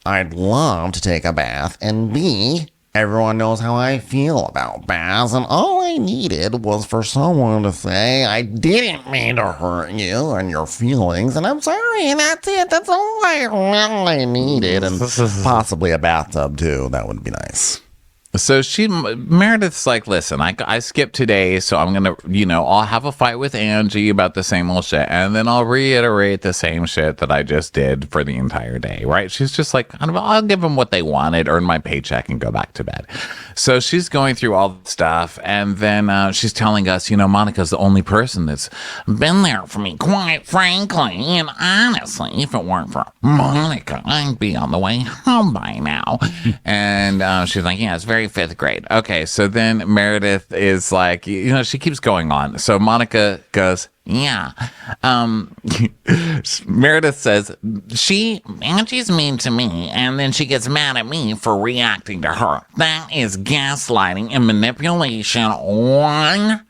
I'd love to take a bath, and B, everyone knows how I feel about baths, and all I needed was for someone to say, I didn't mean to hurt you and your feelings, and I'm sorry, and that's it. That's all I really needed. And possibly a bathtub, too. That would be nice. So Meredith's like, listen, I skipped today, so I'm going to, I'll have a fight with Angie about the same old shit, and then I'll reiterate the same shit that I just did for the entire day, right? She's just like, I'll give them what they wanted, earn my paycheck, and go back to bed. So she's going through all the stuff, and then she's telling us, Monica's the only person that's been there for me, quite frankly, and honestly, if it weren't for Monica, I'd be on the way home by now. And she's like, yeah, it's very fifth grade. Okay, so then Meredith is like, she keeps going on. So Monica goes, yeah. Meredith says, Angie's mean to me, and then she gets mad at me for reacting to her. That is gaslighting and manipulation 101.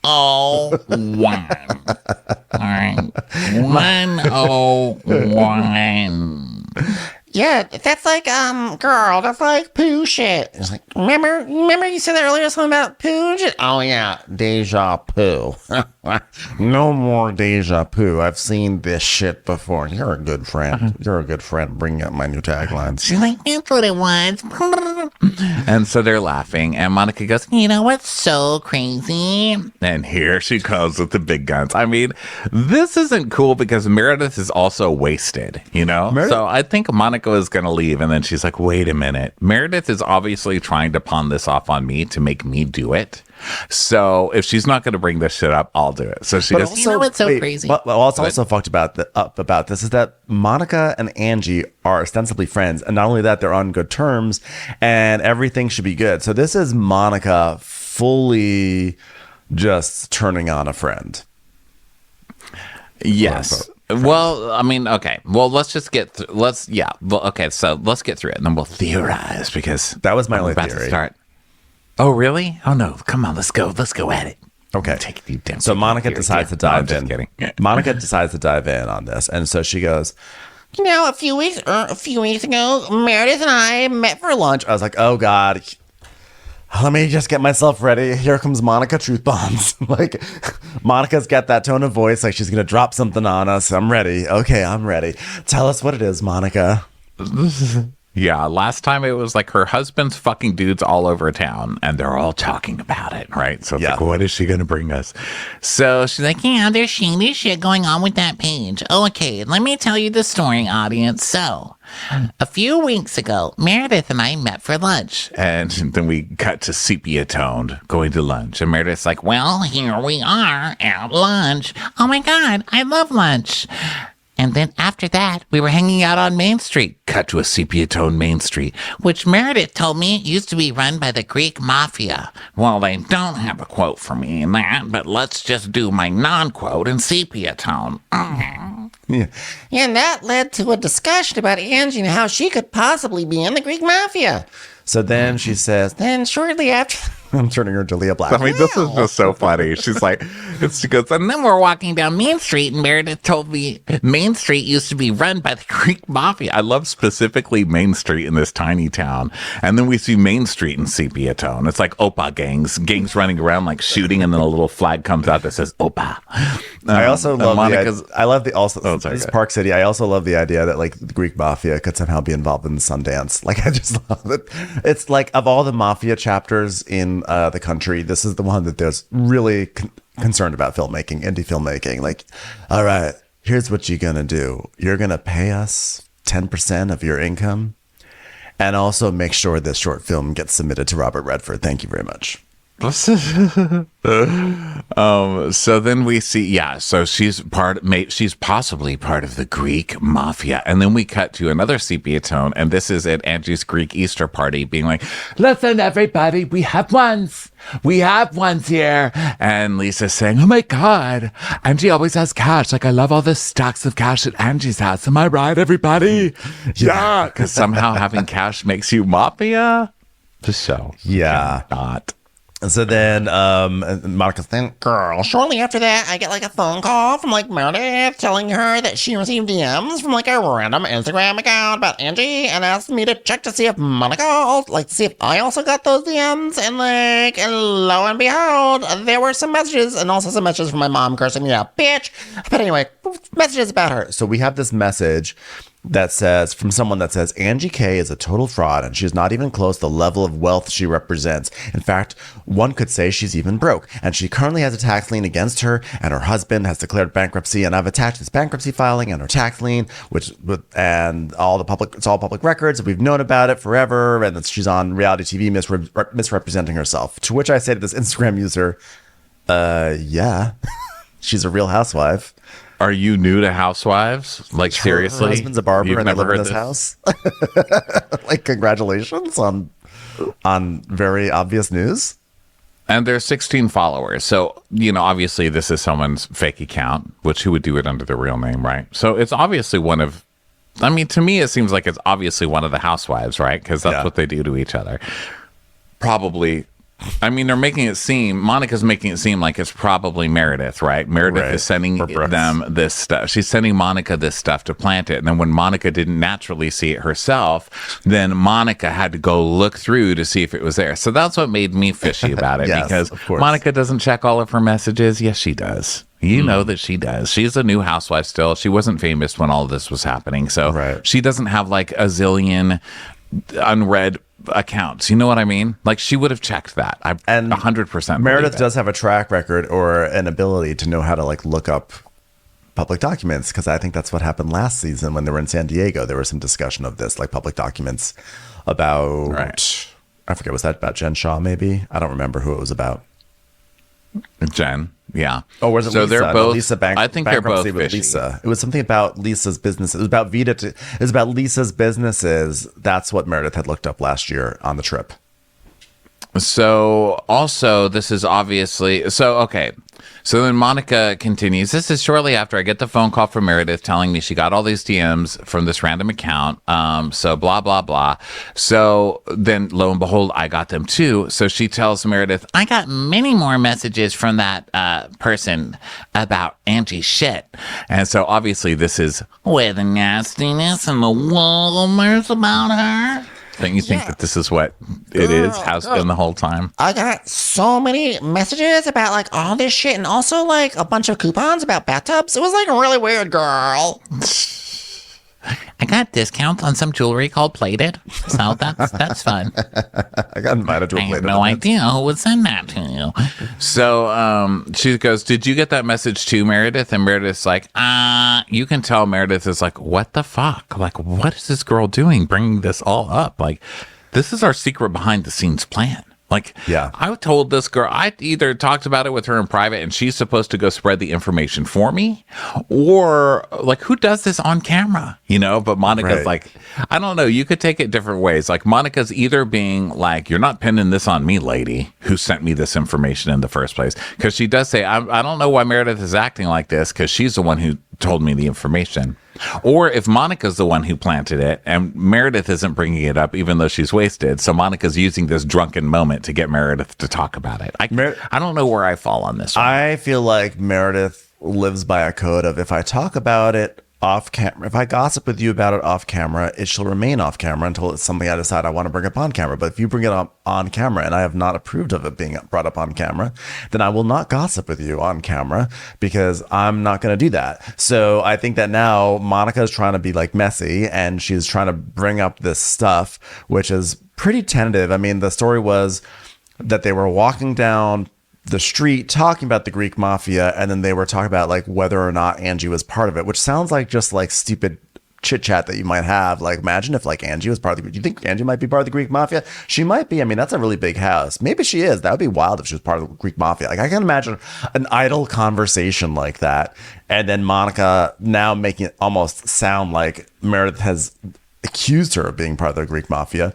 All right. 101. Yeah, that's like, girl, that's like poo shit. It's like, remember you said earlier something about poo shit? Oh, yeah, deja poo. No more deja poo. I've seen this shit before. You're a good friend. You're a good friend. Bringing up my new taglines. She's like, that's what it was. And so they're laughing, and Monica goes, what's so crazy? And here she comes with the big guns. I mean, this isn't cool because Meredith is also wasted, So I think Monica is going to leave, and then she's like, wait a minute. Meredith is obviously trying to pawn this off on me to make me do it. So if she's not going to bring this shit up, I'll do it. So she goes, what's so crazy? What's also fucked about this is that Monica and Angie are ostensibly friends. And not only that, they're on good terms and everything should be good. So this is Monica fully just turning on a friend. Yes. Well, I mean, okay. Well, let's just get through. Okay, so let's get through it and then we'll theorize because that was my only about theory. To start. Oh, really? Oh, no. Come on. Let's go at it. Okay. Take a deep down. So Monica decides to dive in. Kidding. Monica decides to dive in on this. And so she goes, a few weeks ago, Meredith and I met for lunch. I was like, oh, God. Let me just get myself ready. Here comes Monica Truth Bombs. Like, Monica's got that tone of voice like she's going to drop something on us. I'm ready. Okay, I'm ready. Tell us what it is, Monica. Yeah, last time it was like her husband's fucking dudes all over town and they're all talking about it, right? So it's like, what is she going to bring us? So she's like, there's shady shit going on with that page. Okay, let me tell you the story, audience. So, a few weeks ago, Meredith and I met for lunch. And then we cut to sepia toned going to lunch. And Meredith's like, well, here we are at lunch. Oh my God, I love lunch. And then after that, we were hanging out on Main Street. Cut to a sepia-toned Main Street. Which Meredith told me used to be run by the Greek Mafia. Well, they don't have a quote for me in that, but let's just do my non-quote in sepia tone. Yeah, and that led to a discussion about Angie and how she could possibly be in the Greek Mafia. So then she says, then shortly after... I'm turning her to Leah Black. I mean, this is just so funny. She's like, she goes, and then we're walking down Main Street, and Meredith told me Main Street used to be run by the Greek Mafia. I love specifically Main Street in this tiny town. And then we see Main Street in sepia tone. It's like Opa gangs running around like shooting, and then a little flag comes out that says Opa. I also love Monica's. This Park City. I also love the idea that like the Greek Mafia could somehow be involved in the Sundance. Like, I just love it. It's like, of all the Mafia chapters in the country, this is the one that there's really concerned about filmmaking, indie filmmaking. Like, all right, here's what you're gonna do. You're gonna pay us 10% of your income, and also make sure this short film gets submitted to Robert Redford. Thank you very much. So then we see, so she's possibly part of the Greek Mafia. And then we cut to another sepia tone, and this is at Angie's Greek Easter party being like, listen, everybody, we have ones here. And Lisa's saying, oh my God, Angie always has cash. Like, I love all the stacks of cash at Angie's house. Am I right, everybody? Yeah, because somehow having cash makes you Mafia. The show. Yeah. Not. So then Monica's then, Girl, shortly after that, I get like a phone call from like Meredith telling her that she received DMs from like a random Instagram account about Angie and asked me to check to see if Monica, like to see if I also got those DMs. And like, and lo and behold, there were some messages and also some messages from my mom cursing me out, bitch. But anyway, messages about her. so we have this message that says, from someone that says, Angie K is a total fraud and she's not even close to the level of wealth she represents. In fact, one could say she's even broke, and she currently has a tax lien against her, and her husband has declared bankruptcy, and I've attached this bankruptcy filing and her tax lien, and it's all public records. We've known about it forever, and she's on reality TV misrepresenting herself. To which I say to this Instagram user, yeah, she's a real housewife. Are you new to Housewives? Like, seriously? Her husband's a barber. You've and they never live in heard this this? house. Like, congratulations on very obvious news. And there's 16 followers. So, obviously this is someone's fake account, which who would do it under their real name, right? So it's obviously to me, it seems like it's obviously one of the housewives, right? Because that's what they do to each other. Probably. They're making it seem, Monica's making it seem like it's probably Meredith, right? Meredith is sending them this stuff. She's sending Monica this stuff to plant it. And then when Monica didn't naturally see it herself, then Monica had to go look through to see if it was there. So that's what made me fishy about it. Yes, because of course. Monica doesn't check all of her messages. Yes, she does. You know that she does. She's a new housewife still. She wasn't famous when all of this was happening. So she doesn't have like a zillion unread accounts. You know what I mean? Like, she would have checked that. I 100%. Meredith does have a track record or an ability to know how to like look up public documents, because I think that's what happened last season when they were in San Diego. There was some discussion of this, like public documents about, I forget, was that about Jen Shaw maybe? I don't remember who it was about. Jen, yeah. Oh, was it so Lisa? they're both. Lisa I think they're both with fishy. Lisa. It was something about Lisa's business. It was about It was about Lisa's businesses. That's what Meredith had looked up last year on the trip. So also, this is obviously okay. So then Monica continues. This is shortly after I get the phone call from Meredith telling me she got all these DMs from this random account. So blah, blah, blah. So then lo and behold, I got them too. So she tells Meredith, I got many more messages from that person about Angie's shit. And so obviously this is where the nastiness and the rumors about her. Don't you think that this is what it has been the whole time? I got so many messages about like all this shit and also like a bunch of coupons about bathtubs. It was like really weird, girl. I got discounts on some jewelry called Plated, so that's fun. I got invited to a I have Plated no event. idea who would send that to you. So she goes, did you get that message too, Meredith? And Meredith's like, you can tell Meredith is like, what the fuck? Like, what is this girl doing bringing this all up? Like, this is our secret behind the scenes plan. Like, I told this girl, I either talked about it with her in private and she's supposed to go spread the information for me, or like, who does this on camera? But Monica's like, I don't know. You could take it different ways. Like, Monica's either being like, you're not pinning this on me, lady, who sent me this information in the first place. Because she does say, I don't know why Meredith is acting like this, because she's the one who told me the information. Or if Monica's the one who planted it and Meredith isn't bringing it up, even though she's wasted. So Monica's using this drunken moment to get Meredith to talk about it. I don't know where I fall on this one. I feel like Meredith lives by a code of, if I talk about it off camera, if I gossip with you about it off camera, it shall remain off camera until it's something I decide I want to bring up on camera. But if you bring it up on camera and I have not approved of it being brought up on camera, then I will not gossip with you on camera, because I'm not going to do that. So I think that now Monica is trying to be like messy, and she's trying to bring up this stuff, which is pretty tentative. I mean, the story was that they were walking down the street talking about the Greek mafia, and then they were talking about like whether or not Angie was part of it, which sounds like just like stupid chit chat that you might have. Like, imagine if like Angie was part of the, do you think Angie might be part of the Greek mafia? She might be. I mean, that's a really big house. Maybe she is. That would be wild if she was part of the Greek mafia. Like, I can imagine an idle conversation like that, and then Monica now making it almost sound like Meredith has accused her of being part of the Greek mafia.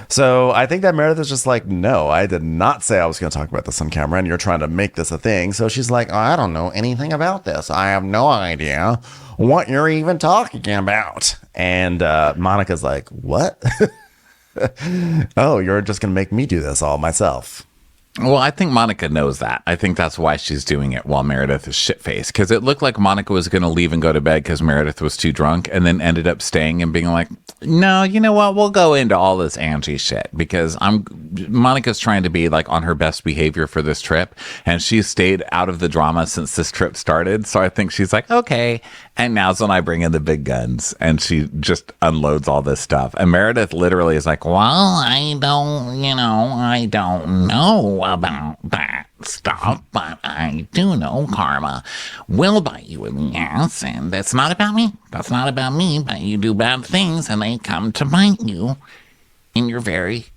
So I think that Meredith is just like, no, I did not say I was going to talk about this on camera, and you're trying to make this a thing. So she's like, I don't know anything about this. I have no idea what you're even talking about. And Monica's like, what? Oh, you're just going to make me do this all myself. Well, I think Monica knows that. I think that's why she's doing it while Meredith is shit-faced. Because it looked like Monica was going to leave and go to bed because Meredith was too drunk, and then ended up staying and being like, no, you know what? We'll go into all this Angie shit because Monica's trying to be like on her best behavior for this trip, and she's stayed out of the drama since this trip started. So I think she's like, okay. And now's when I bring in the big guns, and she just unloads all this stuff. And Meredith literally is like, well, I don't know about that stuff, but I do know karma will bite you in the ass, and that's not about me. That's not about me, but you do bad things, and they come to bite you in your very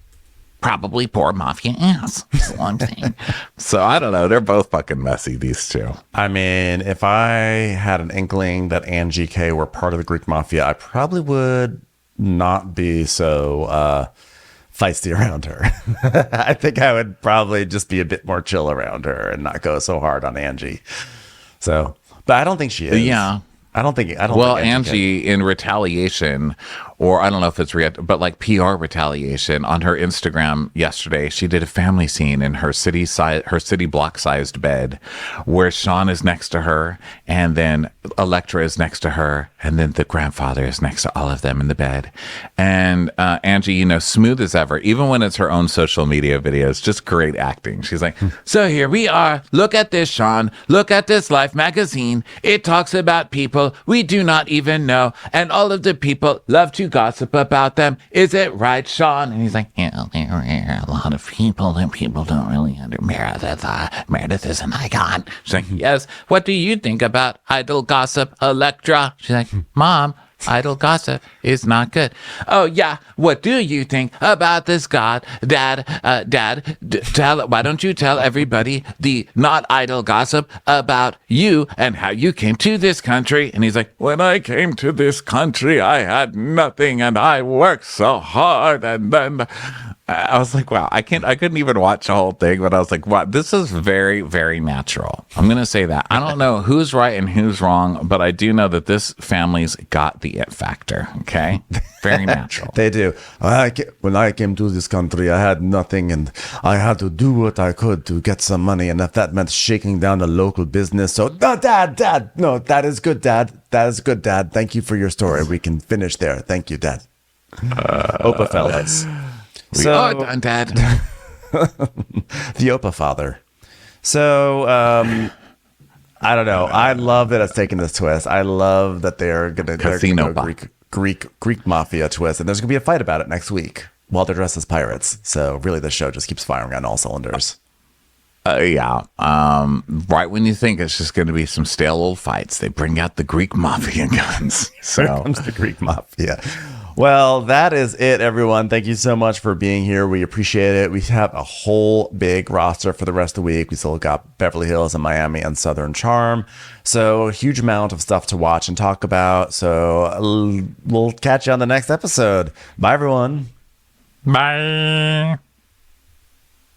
probably poor mafia ass. That's all I'm saying. So I don't know. They're both fucking messy, these two. I mean, if I had an inkling that Angie K were part of the Greek mafia, I probably would not be so feisty around her. I think I would probably just be a bit more chill around her and not go so hard on Angie. So, but I don't think she is. Yeah. I don't think Angie in retaliation, or I don't know if it's but like PR retaliation on her Instagram yesterday, she did a family scene in her city block sized bed where Sean is next to her, and then Electra is next to her, and then the grandfather is next to all of them in the bed. And Angie, smooth as ever, even when it's her own social media videos, just great acting. She's like, so here we are. Look at this, Sean. Look at this Life magazine. It talks about people we do not even know, and all of the people love to gossip about them. Is it right, Sean? And he's like, yeah, there are a lot of people that people don't really understand. Meredith is an icon. She's like, yes. What do you think about idle gossip, Electra? She's like, Mom, idle gossip is not good. Oh yeah, what do you think about this god, Dad? Why don't you tell everybody the not idle gossip about you and how you came to this country? And he's like, when I came to this country, I had nothing, and I worked so hard, and then I was like, wow, I couldn't even watch the whole thing, but I was like, wow, this is very, very natural. I'm going to say that. I don't know who's right and who's wrong, but I do know that this family's got the it factor, okay? Very natural. They do. When I came to this country, I had nothing, and I had to do what I could to get some money, and if that meant shaking down the local business. So, no, Dad, no, that is good, Dad. That is good, Dad. Thank you for your story. We can finish there. Thank you, Dad. Opa fellas. We are done, Dad. The Opa father. So, I don't know. I love that it's taking this twist. I love that they're gonna Greek mafia twist, and there's gonna be a fight about it next week while they're dressed as pirates. So really, the show just keeps firing on all cylinders. Yeah. Right when you think it's just going to be some stale old fights, they bring out the Greek mafia guns. So here comes the Greek mafia. Well, that is it, everyone. Thank you so much for being here. We appreciate it. We have a whole big roster for the rest of the week. We still got Beverly Hills and Miami and Southern Charm. So a huge amount of stuff to watch and talk about. So we'll catch you on the next episode. Bye, everyone. Bye.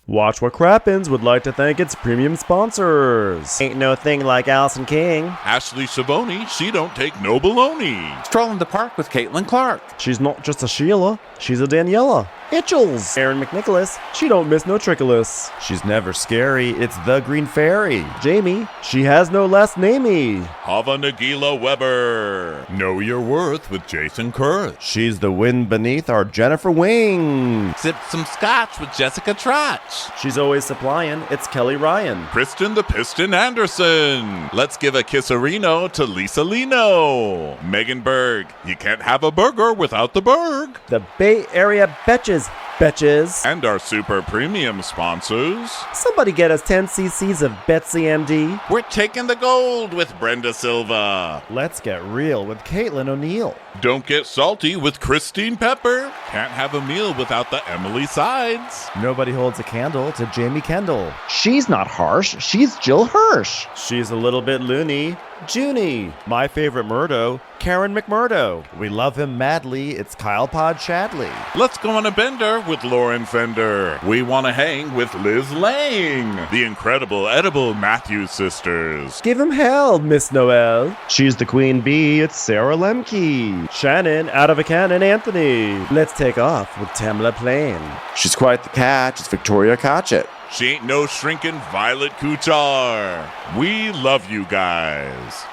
Watch What Crappens would like to thank its premium sponsors. Ain't no thing like Allison King. Ashley Savoni, she don't take no baloney. Stroll in the park with Caitlin Clark. She's not just a Sheila, she's a Daniela. Itchels. Aaron McNicholas, she don't miss no trickolas. She's never scary. It's the Green Fairy. Jamie, she has no last namey. Hava Nagila Weber. Know your worth with Jason Kurth. She's the wind beneath our Jennifer Wing. Sip some scotch with Jessica Trotch. She's always supplying. It's Kelly Ryan. Kristen the Piston Anderson. Let's give a kisserino to Lisa Lino. Megan Berg. You can't have a burger without the Berg. The Bay Area Betches. Betches. And our super premium sponsors. Somebody get us 10 cc's of Betsy MD. We're taking the gold with Brenda Silva. Let's get real with Caitlin O'Neill. Don't get salty with Christine Pepper. Can't have a meal without the Emily Sides. Nobody holds a candle to Jamie Kendall. She's not harsh. She's Jill Hirsch. She's a little bit loony. Junie. My favorite Murdo, Karen McMurdo. We love him madly. It's Kyle Pod Shadley. Let's go on a bender with Lauren Fender. We want to hang with Liz Lang. The incredible edible Matthews sisters. Give him hell, Miss Noel. She's the queen bee. It's Sarah Lemke. Kim, Shannon, out of a cannon, Anthony. Let's take off with Tamla Plain. She's quite the catch. It's Victoria Cotchett. She ain't no shrinking Violet Kuchar. We love you guys.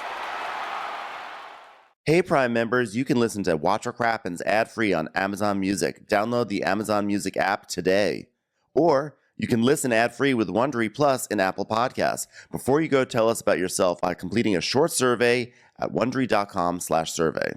Hey, Prime members, you can listen to Watch What Crappens ad-free on Amazon Music. Download the Amazon Music app today. Or you can listen ad-free with Wondery Plus in Apple Podcasts. Before you go, tell us about yourself by completing a short survey at Wondery.com/survey.